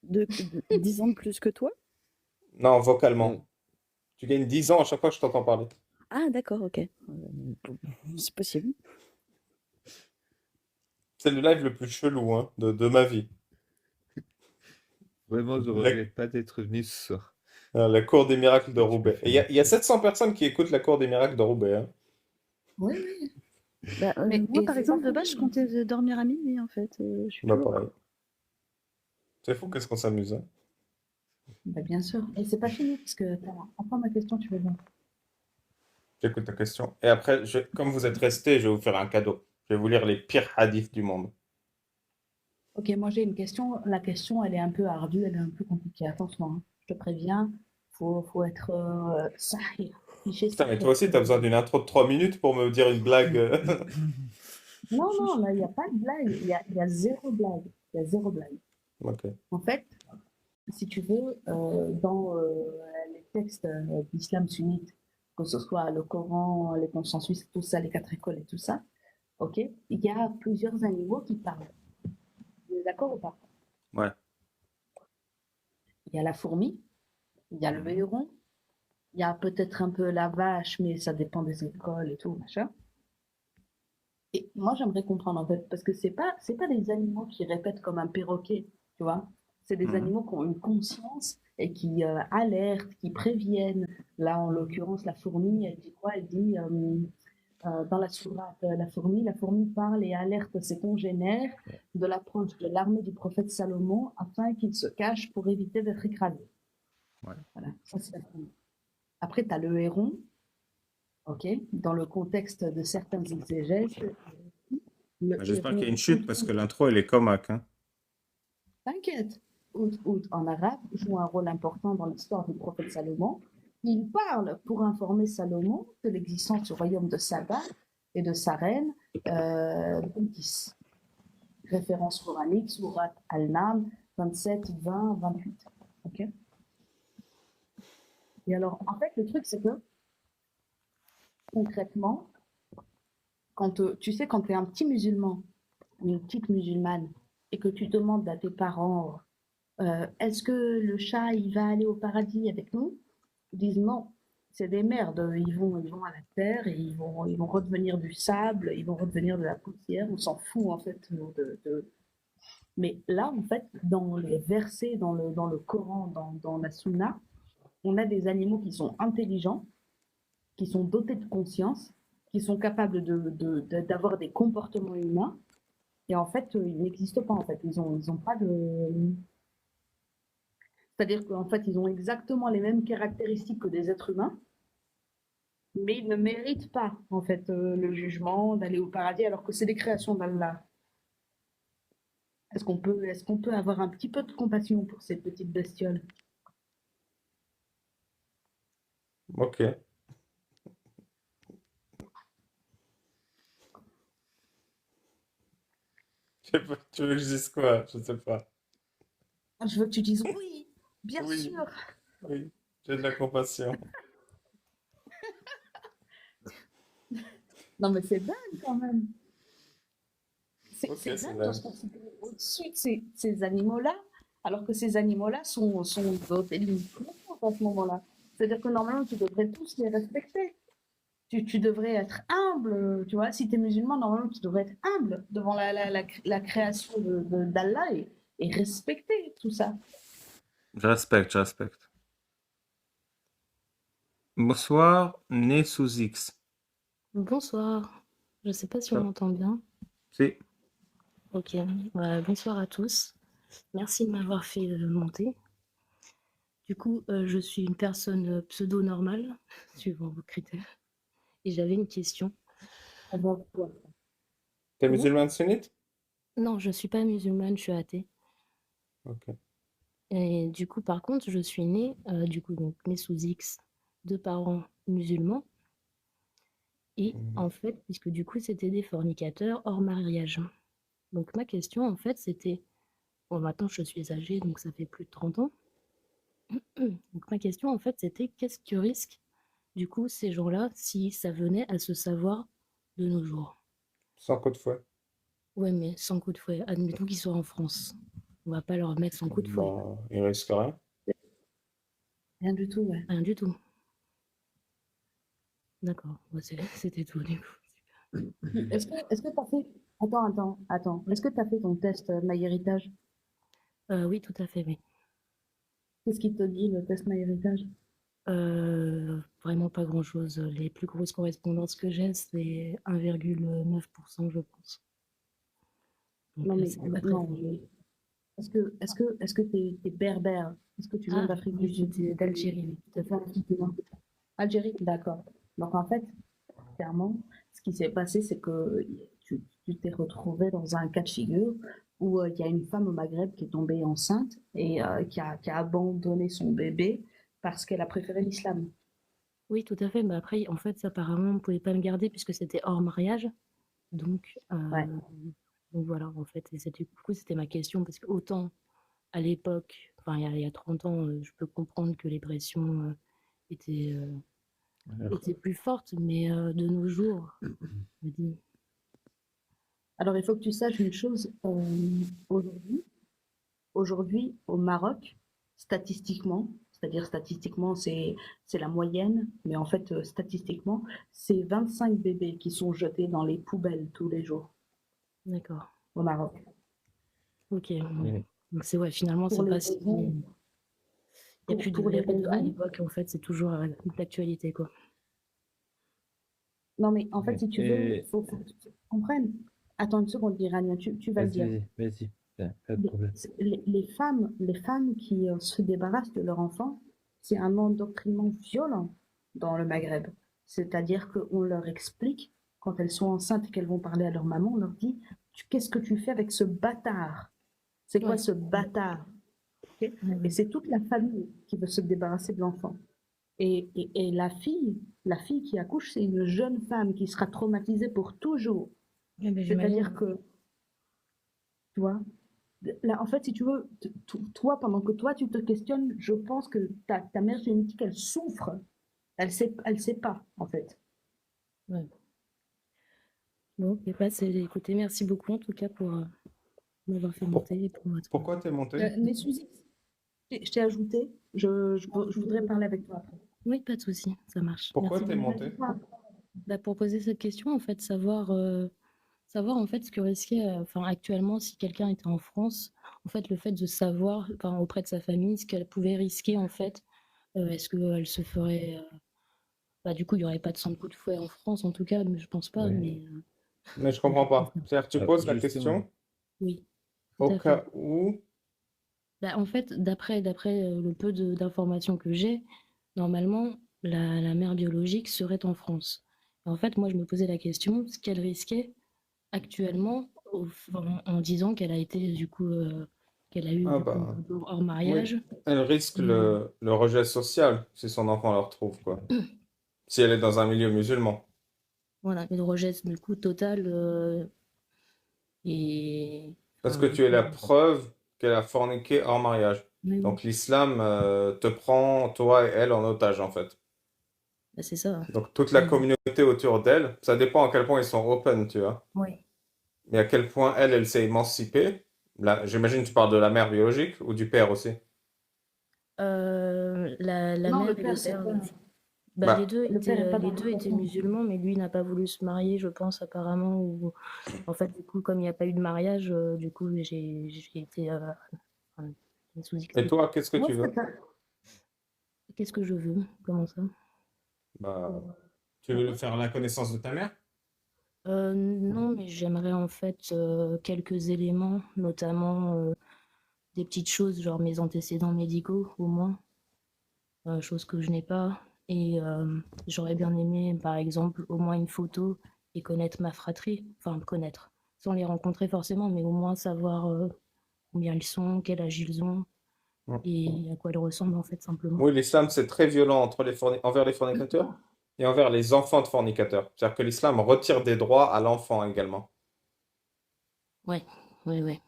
De 10 ans de plus que toi? Non, vocalement. Tu gagnes 10 ans à chaque fois que je t'entends parler. Ah, d'accord, ok. C'est possible. C'est le live le plus chelou hein, de ma vie. Vraiment, je regrette pas d'être venu ce soir. La cour des miracles de Roubaix. Et il y a 700 personnes qui écoutent la cour des miracles de Roubaix. Hein. Oui. Bah, Mais moi, par c'est exemple, pas de base, je comptais dormir à minuit, en fait. Je suis Bah, toujours... pareil. C'est fou, qu'est-ce qu'on s'amuse. Hein. Bah, bien sûr. Et c'est pas fini, parce que enfin ma question, tu veux bien. J'écoute ta question. Et après, comme vous êtes restés, je vais vous faire un cadeau. Je vais vous lire les pires hadiths du monde. Ok, moi j'ai une question. La question, elle est un peu ardue, elle est un peu compliquée. Attention, hein. Je te préviens, faut être sahih. Putain, mais toi aussi, t'as besoin d'une intro de 3 minutes pour me dire une blague. Non, là, il n'y a pas de blague. Il y a zéro blague. Il y a zéro blague. Ok. En fait, si tu veux, dans les textes d'islam sunnite, que ce soit le Coran, les consensus, tout ça, les 4 écoles et tout ça, ok, il y a plusieurs animaux qui parlent. Vous êtes d'accord ou pas? Ouais. Il y a la fourmi, il y a le héron, il y a peut-être un peu la vache, mais ça dépend des écoles et tout, machin. Et moi, j'aimerais comprendre, en fait, parce que c'est pas des animaux qui répètent comme un perroquet, tu vois. C'est des Mhm. animaux qui ont une conscience et qui alertent, qui préviennent. Là, en l'occurrence, la fourmi, elle dit quoi? Elle dit dans la sourate, la fourmi parle et alerte ses congénères de l'approche de l'armée du prophète Salomon afin qu'ils se cachent pour éviter d'être écrasés. Ouais. Voilà, ça c'est la fourmi. Après, tu as le héron, ok? Dans le contexte de certains exégèses, le J'espère qu'il y a héron une chute parce que l'intro, elle est comaque, hein. T'inquiète. Oud en arabe joue un rôle important dans l'histoire du prophète Salomon. Il parle pour informer Salomon de l'existence du royaume de Saba et de sa reine Bilqis. Référence coranique, sourate Al-Nam 27, 20, 28. Ok. Et alors, en fait, le truc, c'est que concrètement, tu sais, quand tu es un petit musulman, une petite musulmane, et que tu demandes à tes parents est-ce que le chat, il va aller au paradis avec nous? Ils disent non, c'est des merdes, ils vont à la terre et ils vont redevenir du sable, ils vont redevenir de la poussière, on s'en fout en fait Mais là, en fait, dans les versets, dans le Coran, dans la Sunna, on a des animaux qui sont intelligents, qui sont dotés de conscience, qui sont capables d'avoir des comportements humains, et en fait, ils n'existent pas, en fait, ils ont pas de... C'est-à-dire qu'en fait, ils ont exactement les mêmes caractéristiques que des êtres humains, mais ils ne méritent pas, en fait, le jugement, d'aller au paradis, alors que c'est des créations d'Allah. Est-ce qu'on peut avoir un petit peu de compassion pour ces petites bestioles? Ok. Je sais pas, tu veux que je dise quoi? Je sais pas. Je veux que tu dises oui, bien Oui, sûr. oui, j'ai de la compassion. Non, mais c'est dingue quand même. Ok, C'est c'est dingue de dingue. se considérer au-dessus de ces animaux-là, alors que ces animaux-là sont dotés d'une conscience à ce moment-là. C'est-à-dire que normalement, tu devrais tous les respecter. Tu devrais être humble, tu vois. Si tu es musulman, normalement, tu devrais être humble devant la création d'Allah et respecter tout ça. Je respecte, je respecte. Bonsoir, né sous X. Bonsoir. Je ne sais pas si on Ça- m'entend bien. Si. Ok. Bonsoir à tous. Merci de m'avoir fait monter. Du coup, je suis une personne pseudo-normale, suivant vos critères. Et j'avais une question. Ah bon, quoi. T'es Comment? musulmane sunnite? Non, je ne suis pas musulmane, je suis athée. Ok. Et du coup, par contre, je suis née, donc née sous X, de parents musulmans. Et en fait, puisque du coup, c'était des fornicateurs hors mariage. Donc ma question, en fait, c'était... Bon, maintenant, je suis âgée, donc ça fait plus de 30 ans. Donc ma question, en fait, c'était qu'est-ce que risquent, du coup, ces gens-là, si ça venait à se savoir de nos jours? Sans coup de fouet. Ouais, mais sans coup de fouet. Admettons qu'ils soient en France. On va pas leur mettre sans coup de fouet. Bon, il risque rien. Rien du tout, ouais. Rien du tout. D'accord. C'était tout, du coup. Est-ce que tu as fait... Attends. Est-ce que tu as fait ton test MyHéritage? Oui, tout à fait, oui. Qu'est-ce qui te dit le test MyHéritage? Vraiment pas grand-chose. Les plus grosses correspondances que j'ai, c'est 1,9%, je pense. Donc, Non, mais c'est pas très non. fort. Est-ce que tu es berbère? Est-ce que tu viens Ah, d'Afrique oui, du Sud? j'étais d'Algérie, oui, tout à fait. Algérie, d'accord. Donc en fait, clairement, ce qui s'est passé, c'est que tu t'es retrouvé dans un cas de figure où il y a une femme au Maghreb qui est tombée enceinte et qui a abandonné son bébé parce qu'elle a préféré l'islam. Oui, tout à fait. Mais après, en fait, apparemment, on ne pouvait pas me garder puisque c'était hors mariage. Donc, Ouais. donc voilà, en fait. Et du coup, c'était ma question parce que autant à l'époque, enfin, il y a 30 ans, je peux comprendre que les pressions étaient, étaient plus fortes, mais de nos jours, je me dis, Alors il faut que tu saches une chose, aujourd'hui au Maroc, statistiquement, c'est-à-dire statistiquement c'est la moyenne, mais en fait statistiquement, c'est 25 bébés qui sont jetés dans les poubelles tous les jours d'accord. au Maroc. Ok. Ouais. Donc c'est ouais, finalement, Pour c'est les pas si... raisons, Il n'y a plus de... pour il y les a pas de... À raisons. l'époque, en fait, c'est toujours d'actualité, quoi. Non, mais en fait, si tu veux, Et faut que tu comprennes. Attends une seconde, Irania, tu vas le dire. vas-y, pas de Les, problème. les femmes qui se débarrassent de leur enfant, c'est un endoctrinement violent dans le Maghreb. C'est-à-dire qu'on leur explique, quand elles sont enceintes et qu'elles vont parler à leur maman, on leur dit, qu'est-ce que tu fais avec ce bâtard? C'est quoi Ouais. ce bâtard? Ok. Ouais, Et ouais. c'est toute la famille qui veut se débarrasser de l'enfant. Et la fille qui accouche, c'est une jeune femme qui sera traumatisée pour toujours. Ouais, ben, C'est-à-dire j'imagine. que, tu vois, là, en fait, si tu veux, toi, pendant que toi, tu te questionnes, je pense que ta mère génétique, elle souffre. Elle sait pas, en fait. Ouais. Bon, et bah, écoutez, merci beaucoup en tout cas pour m'avoir fait monter et pour votre... Pourquoi t'es monté? Mais Suzy, je t'ai ajouté. Je voudrais parler avec toi après. Oui, pas de souci, ça marche. Pourquoi Merci t'es beaucoup. monté? Bah, pour poser cette question, en fait, savoir en fait ce que risquait, enfin actuellement, si quelqu'un était en France, en fait, le fait de savoir, enfin, auprès de sa famille, ce qu'elle pouvait risquer, en fait, est-ce qu'elle se ferait, bah, du coup, il n'y aurait pas de sang de coup de fouet en France, en tout cas, mais je pense pas, Ouais. mais Mais je comprends pas. C'est-à-dire, tu poses la Justement. question oui, tout au à fait. cas où. Bah, en fait, d'après le peu d'informations que j'ai, normalement, la mère biologique serait en France. En fait, moi, je me posais la question, ce qu'elle risquait actuellement, en disant qu'elle a été, du coup, qu'elle a eu, Ah du coup, un bah, bébé hors oui. mariage. Elle risque Et, le rejet social si son enfant le retrouve, quoi. Si elle est dans un milieu musulman. voilà, le rejet, du coup, total. Et, Parce enfin, que du tu es coup, la preuve qu'elle a forniqué hors mariage. oui, oui, Donc l'islam te prend, toi et elle, en otage, en fait. bah, c'est ça. Donc toute la Et, communauté autour d'elle, ça dépend à quel point ils sont open, tu vois. ouais. Mais à quel point elle s'est émancipée. Là, j'imagine que tu parles de la mère biologique ou du père aussi. La Non, le mère et le père, c'est père. pas. Bah, Bah, Le père est pas dans les deux étaient l'équation. musulmans, mais lui n'a pas voulu se marier, je pense, apparemment. Ou... En fait, du coup, comme il n'y a pas eu de mariage, du coup, j'ai été enfin, sous X. et toi, qu'est-ce que Moi, tu c'est veux? pas. Qu'est-ce que je veux? Comment ça? Bah, tu veux faire la connaissance de ta mère? Non, mais j'aimerais en fait quelques éléments, notamment des petites choses, genre mes antécédents médicaux, au moins, chose que je n'ai pas. Et j'aurais bien aimé, par exemple, au moins une photo et connaître ma fratrie. Enfin, connaître, sans les rencontrer forcément, mais au moins savoir combien ils sont, quel âge ils ont et à quoi ils ressemblent, en fait, simplement. Oui, l'islam, c'est très violent envers les fornicateurs et envers les enfants de fornicateurs. C'est-à-dire que l'islam retire des droits à l'enfant également. Ouais, ouais, ouais.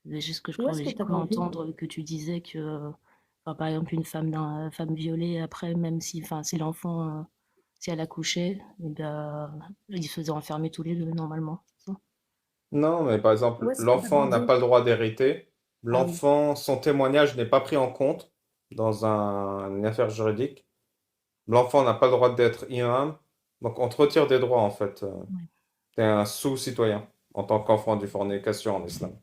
C'est juste que Où est-ce que j'ai tu as cru grandi? entendre que tu disais que, enfin, par exemple, une femme violée, après, même si, enfin, si l'enfant, si elle accouchait, eh ben, ils se faisaient enfermer tous les deux, normalement. C'est ça. Non, mais par Où exemple, est-ce que tu as l'enfant n'a grandi? pas le droit d'hériter. Ah oui, L'enfant, son témoignage n'est pas pris en compte dans une affaire juridique. L'enfant n'a pas le droit d'être imam. Donc, on te retire des droits, en fait. ouais. Tu es un sous-citoyen en tant qu'enfant du fornication en islam.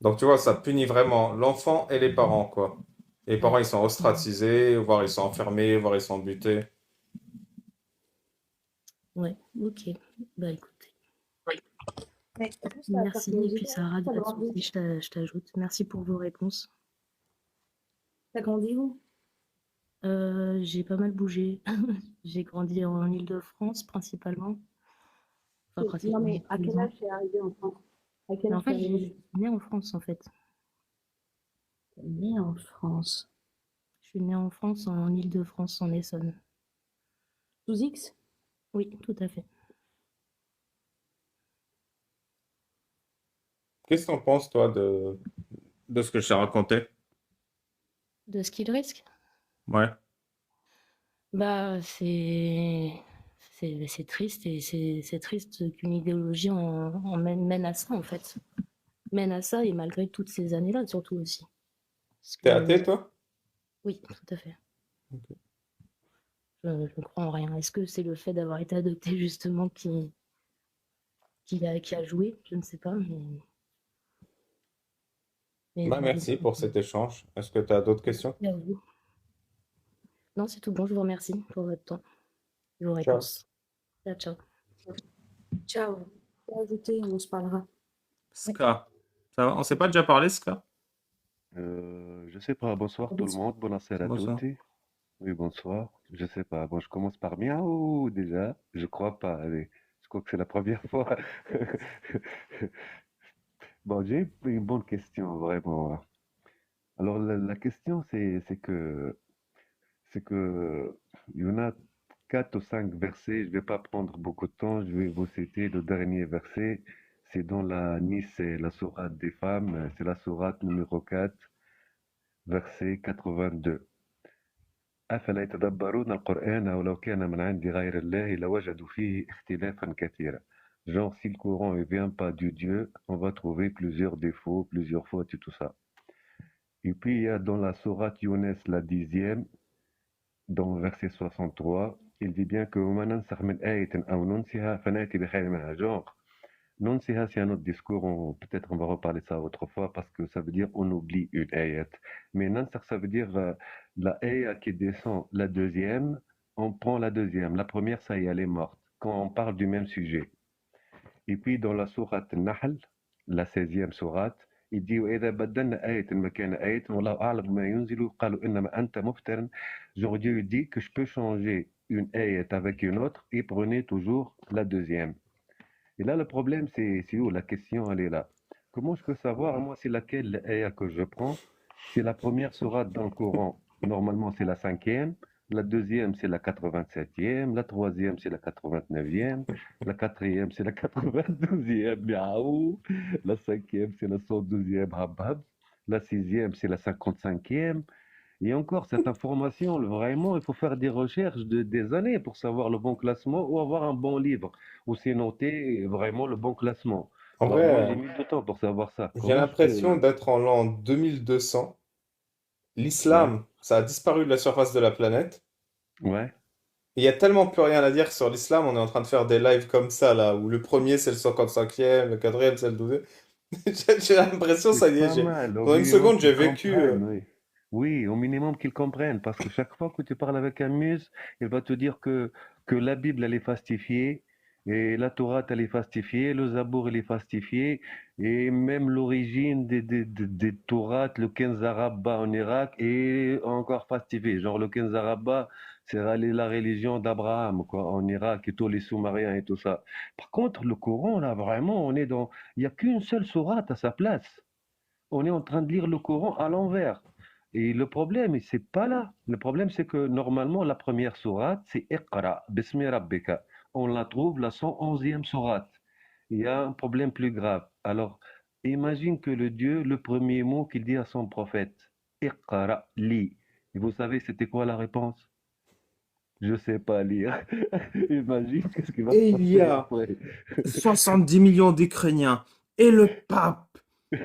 Donc, tu vois, ça punit vraiment l'enfant et les parents, quoi. Les parents, Ouais, ils sont ostracisés, voire ils sont enfermés, voire ils sont butés. ouais, ok. Bah écoutez, Mais juste par merci. Et puis curiosité, Sarah, tu as pas de grandi, souci, je t'ajoute. Merci pour vos réponses. t'as grandi où? J'ai pas mal bougé. J'ai grandi en Île-de-France principalement. Enfin, Non, principalement mais tous à les quel ans. âge tu es arrivé en France? À quel Mais en âge tu es fait, je arrivé? suis née en France, en fait. T'es né en France. Je suis née en France, en Île-de-France, en Essonne. Sous X? Oui, tout à fait. Qu'est-ce que t'en penses, toi, de ce que je t'ai raconté? De ce qu'il risque? Ouais. Bah, c'est triste et c'est triste qu'une idéologie mène à ça, en fait. Mène à ça et malgré toutes ces années-là, surtout aussi. Parce T'es que, athée, toi? oui, tout à fait. Je ne crois en rien. Est-ce que c'est le fait d'avoir été adopté, justement, qui a joué? Je ne sais pas, mais Mais Bah, merci pour cet échange. Est-ce que tu as d'autres questions? merci à vous. Non, c'est tout bon. Je vous remercie pour votre temps et vos Ciao. réponses. Ciao, ciao. Ciao. Ajouter, on se parlera. Oui. Ska, ça va? On s'est pas déjà parlé, Ska? Je sais pas, bonsoir tout le Bonsoir. monde, buonasera a Bonsoir. tutti. Oui, bonsoir. Je sais pas, bon, je commence par miaou déjà. Je crois pas, allez, je crois que c'est la première fois. Bon, j'ai une bonne question, vraiment. Alors, la question, c'est que, il y en a 4 ou 5 versets. Je vais pas prendre beaucoup de temps. Je vais vous citer le dernier verset. C'est dans la Nice, c'est la sourate des femmes. C'est la sourate numéro 4, verset 82. أفلا يتدبرون القرآن ولو كان من عند غير الله لوجدوا فيه اختلافا كثيرا. Genre, si le Coran ne vient pas du Dieu, on va trouver plusieurs défauts, plusieurs fautes et tout ça. Et puis, il y a dans la sourate Younes, la 10e, dans le verset 63, il dit bien que وَمَا نَنْسَخْ مِنْ آيَةٍ أَوْ نُنْسِهَا فَنَأْتِ بِخَيْرٍ مِنْهَا. Genre, Nunsiha, c'est un autre discours, peut-être on va reparler de ça autrefois, parce que ça veut dire on oublie une ayat. Mais Nansakh, ça veut dire la ayat qui descend, la deuxième, on prend la deuxième. La première, ça y est, elle est morte, quand on parle du même sujet. Et puis dans la sourate Nahl, la 16e sourate, il dit وَإِذَا بَدَّلْنَا آيَةً مَكَانَ آيَةٍ وَاللَّهُ أَعْلَمُ بِمَا يُنْزِلُ قَالُوا إِنَّمَا أَنْتَ مُفْتَرٍ. Genre Dieu dit que je peux changer une ayat avec une autre et prenez toujours la deuxième. Et là, le problème, c'est où? La question, elle est là. Comment je peux savoir, moi, c'est laquelle ayah que je prends? C'est la première sourate dans le Coran. Normalement, c'est la 5e. La deuxième, c'est la 87e. La troisième, c'est la 89e. La quatrième, c'est la 92e. Miaou. La cinquième, c'est la 112e. Habab. La sixième, c'est la 55e. Et encore, cette information, vraiment, il faut faire des recherches des années pour savoir le bon classement ou avoir un bon livre où c'est noté vraiment le bon classement. En Alors vrai, moi, j'ai mis du temps pour savoir ça. j'ai Comment je l'impression peux... d'être en l'an 2200. Ouais, L'islam, ça a disparu de la surface de la planète. ouais. Et il y a tellement plus rien à dire sur l'islam, on est en train de faire des lives comme ça, là, où le premier c'est le 55e, le quatrième c'est le 12e. J'ai l'impression, ça C'est y est, pas mal, au pendant une minimum seconde, j'ai qu'ils vécu. comprennent, oui. Oui, au minimum qu'ils comprennent, parce que chaque fois que tu parles avec un mus, il va te dire que la Bible, elle est fastifiée, et la Torah, elle est fastifiée, le Zabour, il est fastifié, et même l'origine des Tourates, le Kenz Araba en Irak, est encore fastifié. Genre, le Kenz Araba, c'est la religion d'Abraham, quoi, en Irak, et tous les Soumariens et tout ça. Par contre, le Coran, là, vraiment, on est dans... Il n'y a qu'une seule sourate à sa place. On est en train de lire le Coran à l'envers. Et le problème, c'est pas là. Le problème, c'est que normalement, la première sourate, c'est Iqra, Bismi Rabbika. On la trouve la 111e sourate. Il y a un problème plus grave. Alors, imagine que le Dieu, le premier mot qu'il dit à son prophète, Iqra, lis. Et vous savez, c'était quoi la réponse? Je sais pas lire. Imagine qu'est-ce qui va se Et il y passer a après. 70 millions d'Ukrainiens. Et le pape,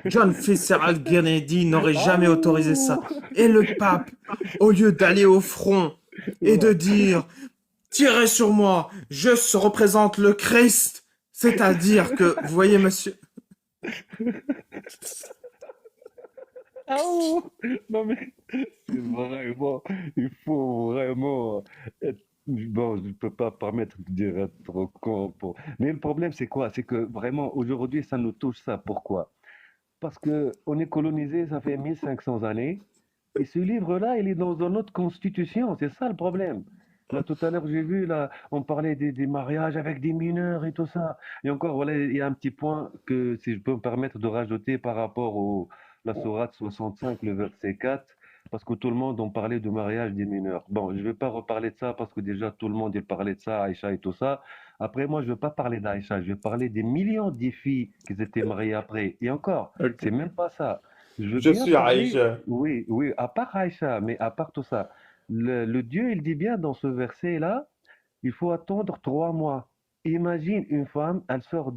John Fitzgerald Kennedy, n'aurait jamais autorisé ça. Et le pape, au lieu d'aller au front et de dire tirez sur moi, je représente le Christ, c'est-à-dire que, vous voyez, monsieur. Ah oh non mais c'est vraiment, il faut vraiment être... Bon, je ne peux pas permettre de dire être trop con pour... Mais le problème, c'est quoi? C'est que vraiment, aujourd'hui, ça nous touche ça. Pourquoi? Parce que on est colonisé, ça fait 1500 années, et ce livre-là, il est dans notre constitution, c'est ça le problème. Là, tout à l'heure, j'ai vu, là, on parlait des mariages avec des mineurs et tout ça. Et encore, voilà, il y a un petit point que, si je peux me permettre de rajouter par rapport la sourate 65, le verset 4, parce que tout le monde en parlait de mariage des mineurs. Bon, je ne vais pas reparler de ça parce que déjà tout le monde il parlait de ça, Aïcha et tout ça. Après, moi, je ne vais pas parler d'Aïcha, je vais parler des millions de filles qui étaient mariées après. Et encore, Ok. c'est même pas ça. Je veux Je bien suis parler, Aïcha. oui, oui, à part Aïcha, mais à part tout ça, le Dieu, il dit bien dans ce verset-là, il faut attendre 3 mois. Imagine une femme, elle sort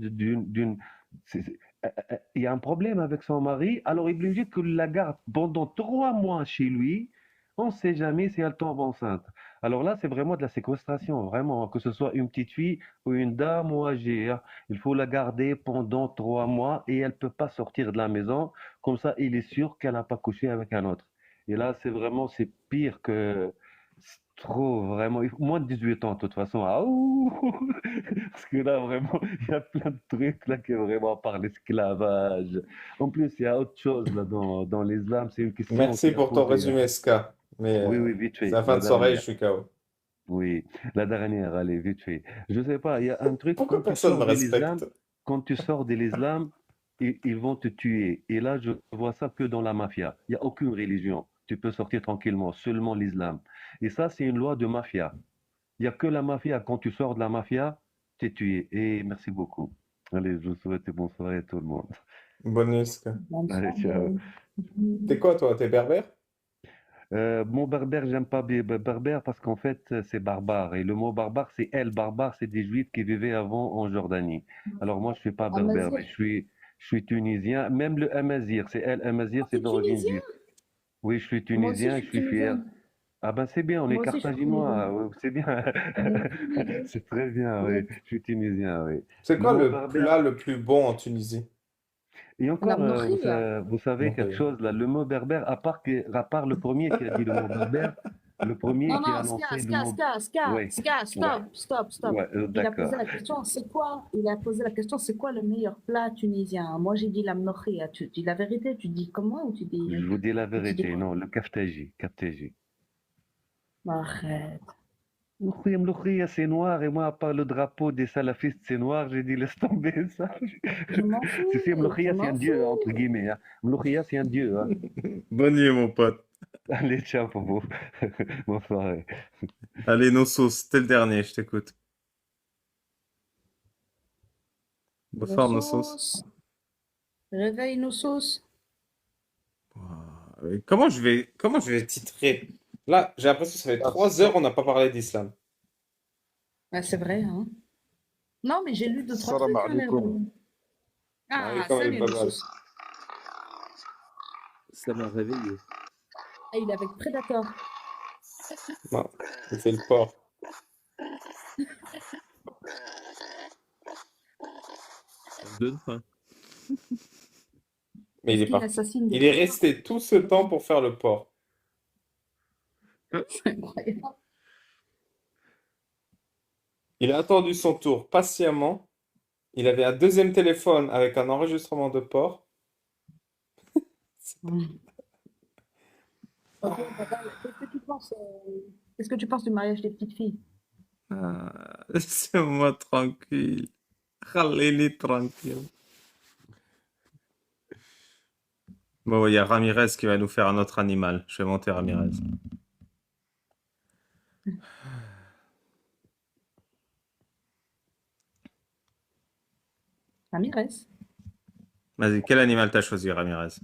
il y a un problème avec son mari, alors il est obligé que la garde pendant 3 mois chez lui. On ne sait jamais si elle tombe enceinte. Alors là, c'est vraiment de la séquestration, vraiment, que ce soit une petite fille ou une dame ou âgée, hein. Il faut la garder pendant 3 mois et elle peut pas sortir de la maison. Comme ça, il est sûr qu'elle n'a pas couché avec un autre. Et là, c'est pire que c'est trop, vraiment. Moins de 18 ans, de toute façon. Ah, ouh. Parce que là, vraiment, il y a plein de trucs là qui est vraiment par l'esclavage. En plus, il y a autre chose là dans l'islam, c'est une question Merci qui a pour ton posée, hein. résumé, Ska. Mais Oui, oui, vite c'est fait, la fin la de soirée, je dernière. suis KO. Oui, la dernière, allez, vite fait. Je sais pas, il y a un truc, Pourquoi personne me respecte? quand tu sors de l'islam, ils vont te tuer. Et là, je vois ça que dans la mafia. Il n'y a aucune religion. Tu peux sortir tranquillement, seulement l'islam. Et ça, c'est une loi de mafia. Il n'y a que la mafia. Quand tu sors de la mafia, tu es tué. Et merci beaucoup. Allez, je vous souhaite bonne soirée à tout le monde. Bonne nuit, Ska. Allez, ciao. T'es quoi, toi? T'es berbère? Mon berbère, j'aime pas berbère parce qu'en fait, c'est barbare. Et le mot barbare, c'est El Barbare, c'est des juifs qui vivaient avant en Jordanie. Alors moi, je suis pas berbère, mais je suis tunisien. Même le Amazir, c'est El Amazir, c'est T'es d'origine tunisien? juive. Oui, je suis Moi aussi, tunisien je et je suis suis fier. tunisienne. Ah ben c'est bien, on est Moi aussi, je suis tunisienne. carthaginois, c'est bien. C'est très bien, oui. Je suis tunisien, oui. C'est Le quoi mot le berbère, plat le plus bon en Tunisie? et La encore, mlokhia. vous savez quelque Montréal. chose, là, le mot berbère, à part le premier qui a dit le mot berbère, le premier Non, qui a non, Ska, annoncé le Ska, mot... Ska, Ska, Oui, Ska, ouais, stop, stop, stop. ouais, Il a posé d'accord. la question, c'est quoi? Il a posé la question, c'est quoi le meilleur plat tunisien? Moi, j'ai dit la mlokhia. Tu dis la vérité, tu dis comment ou tu Je dis, vous dis la ou tu dis vérité, quoi? non, le kaftaji, kaftaji. Arrête. Mloukhia, c'est noir, et moi, à part le drapeau des salafistes, c'est noir, j'ai dit, laisse tomber ça. Je m'en fous, C'est je Mloukhia, c'est un m'en dieu, fous. entre guillemets, hein. Mloukhia, c'est un dieu, hein. Bonne nuit, mon pote. Allez, ciao pour vous. Bonne soirée. Allez, nos sauces, t'es le dernier, je t'écoute. Nos Bonsoir, nos sauces. sauces. Réveille nos sauces. Comment je vais titrer? Là, j'ai l'impression que ça fait Ah, 3 heures, on n'a pas parlé d'islam. Ouais, c'est vrai, hein. Non, mais j'ai lu 2, 3 Salam trucs, hein, alaikum. Ah, Comme salut nos Babal. sauces. Ça m'a réveillé. Ah, il est avec Predator. Non, c'est le porc. Ça me donne faim. Mais il est Qui parti. assassine des Il est gens. resté tout ce temps pour faire le porc. C'est incroyable. Il a attendu son tour patiemment. Il avait un deuxième téléphone avec un enregistrement de porc. Ok, Babal, qu'est-ce que tu penses du mariage des petites filles? Ah, laissez-moi tranquille. Khalili tranquille. Bon, il y a Ramirez qui va nous faire un autre animal. Je vais monter Ramirez. Ramirez. Vas-y, quel animal t'as choisi, Ramirez?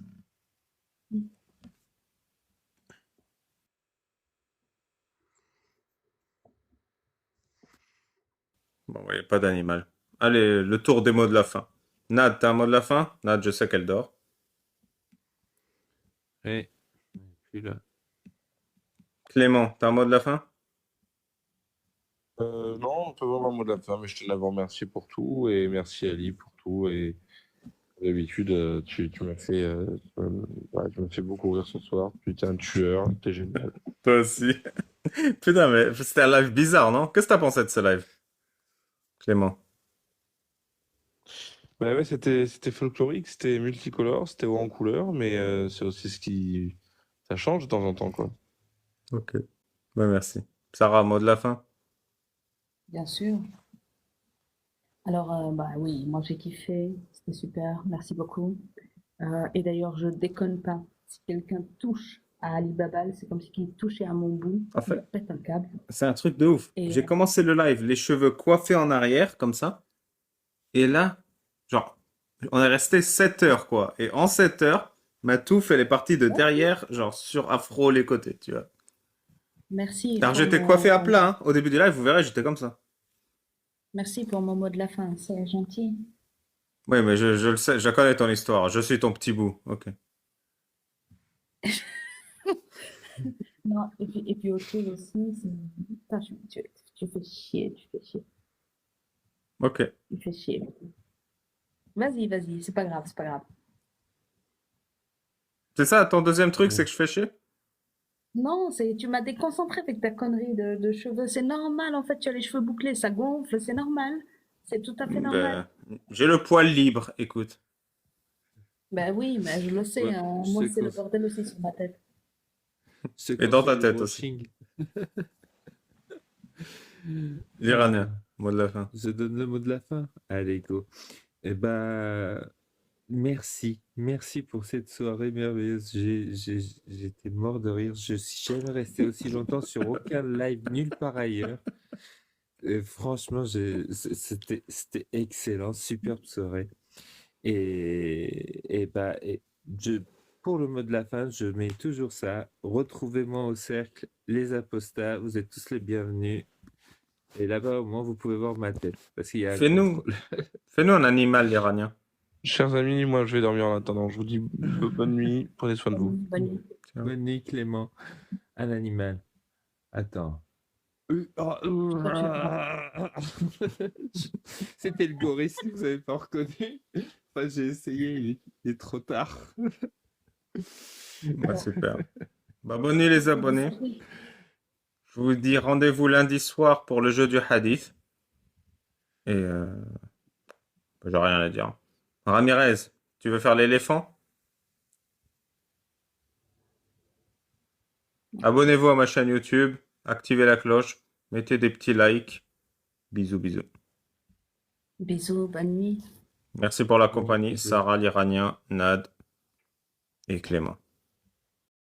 Bon, il n'y a pas d'animal. Allez, le tour des mots de la fin. Nad, t'as un mot de la fin? Nad, je sais qu'elle dort. Oui. Puis là. Clément, t'as un mot de la fin? Non, pas vraiment un mot de la fin, mais je tenais à vous remercier pour tout et merci Ali pour tout. Et d'habitude, tu m'as fait, ouais, tu m'as fait beaucoup rire ce soir. Tu étais un tueur, t'es génial. Toi aussi. Putain, mais c'était un live bizarre, non? Qu'est-ce que t'as pensé de ce live, Clément? Bah ouais, c'était folklorique, c'était multicolore, c'était haut en couleur, mais c'est aussi ce qui. Ça change de temps en temps, quoi. Ok. Ouais, merci. Sarah, mot de la fin? Bien sûr. Alors, bah oui, moi j'ai kiffé, c'était super, merci beaucoup. Et d'ailleurs, je déconne pas. Si quelqu'un touche à Ali Babal, c'est comme s'il touchait à mon bout, En il fait, pète un câble. c'est un truc de ouf. Et J'ai commencé le live, les cheveux coiffés en arrière, comme ça. Et là, genre, on est resté 7 heures, quoi. Et en 7 heures, ma touffe, elle est partie de derrière, genre sur afro les côtés, tu vois. merci Alors pour j'étais mon, coiffé à pour plat, mon- hein. Au début du live, vous verrez, j'étais comme ça. merci pour mon mot de la fin, c'est gentil. Oui, mais je le sais, je connais ton histoire. Je suis ton petit bout. Ok. Non, et puis autre chose aussi, putain, tu fais chier, tu fais chier, Ok. tu fais chier. Vas-y, vas-y, c'est pas grave, c'est pas grave. C'est ça, ton deuxième truc, c'est que je fais chier? Non, tu m'as déconcentré avec ta connerie de cheveux. C'est normal, en fait, tu as les cheveux bouclés, ça gonfle, c'est normal. C'est tout à fait normal. Ben, j'ai le poil libre, écoute. Ben oui, mais je le sais, Ouais, hein. je Moi, te c'est le cons- bordel aussi sur ma tête. je te Et dans ta conseille le tête aussi. brushing. L'Iranien, mot de la fin. Je donne le mot de la fin. Allez, go. Eh ben, merci pour cette soirée merveilleuse. J'étais mort de rire. Je suis jamais resté aussi longtemps sur aucun live nulle part ailleurs. Et franchement, c'était excellent, superbe soirée. Pour le mot de la fin, je mets toujours ça. Retrouvez-moi au cercle, les apostats. Vous êtes tous les bienvenus. Et là-bas, au moins, vous pouvez voir ma tête. Parce qu'il y a un Fais-nous contrôle. fais-nous un animal, l'Iranien. Chers amis, moi je vais dormir en attendant. Je vous dis bonne nuit, prenez soin de vous. Bonne nuit. Bonne nuit, Clément. Un animal. Attends. C'était le gorille, si vous n'avez pas reconnu. Enfin, j'ai essayé, il est trop tard. Bah, super. Bah, bonne nuit, les abonnés. Je vous dis rendez-vous lundi soir pour le jeu du hadith. Et bah, j'ai rien à dire. Ramirez, tu veux faire l'éléphant? Abonnez-vous à ma chaîne YouTube, activez la cloche, mettez des petits likes. Bisous, bisous. Bisous, bonne nuit. Merci pour la compagnie, Sarah, l'Iranien, Nad et Clément.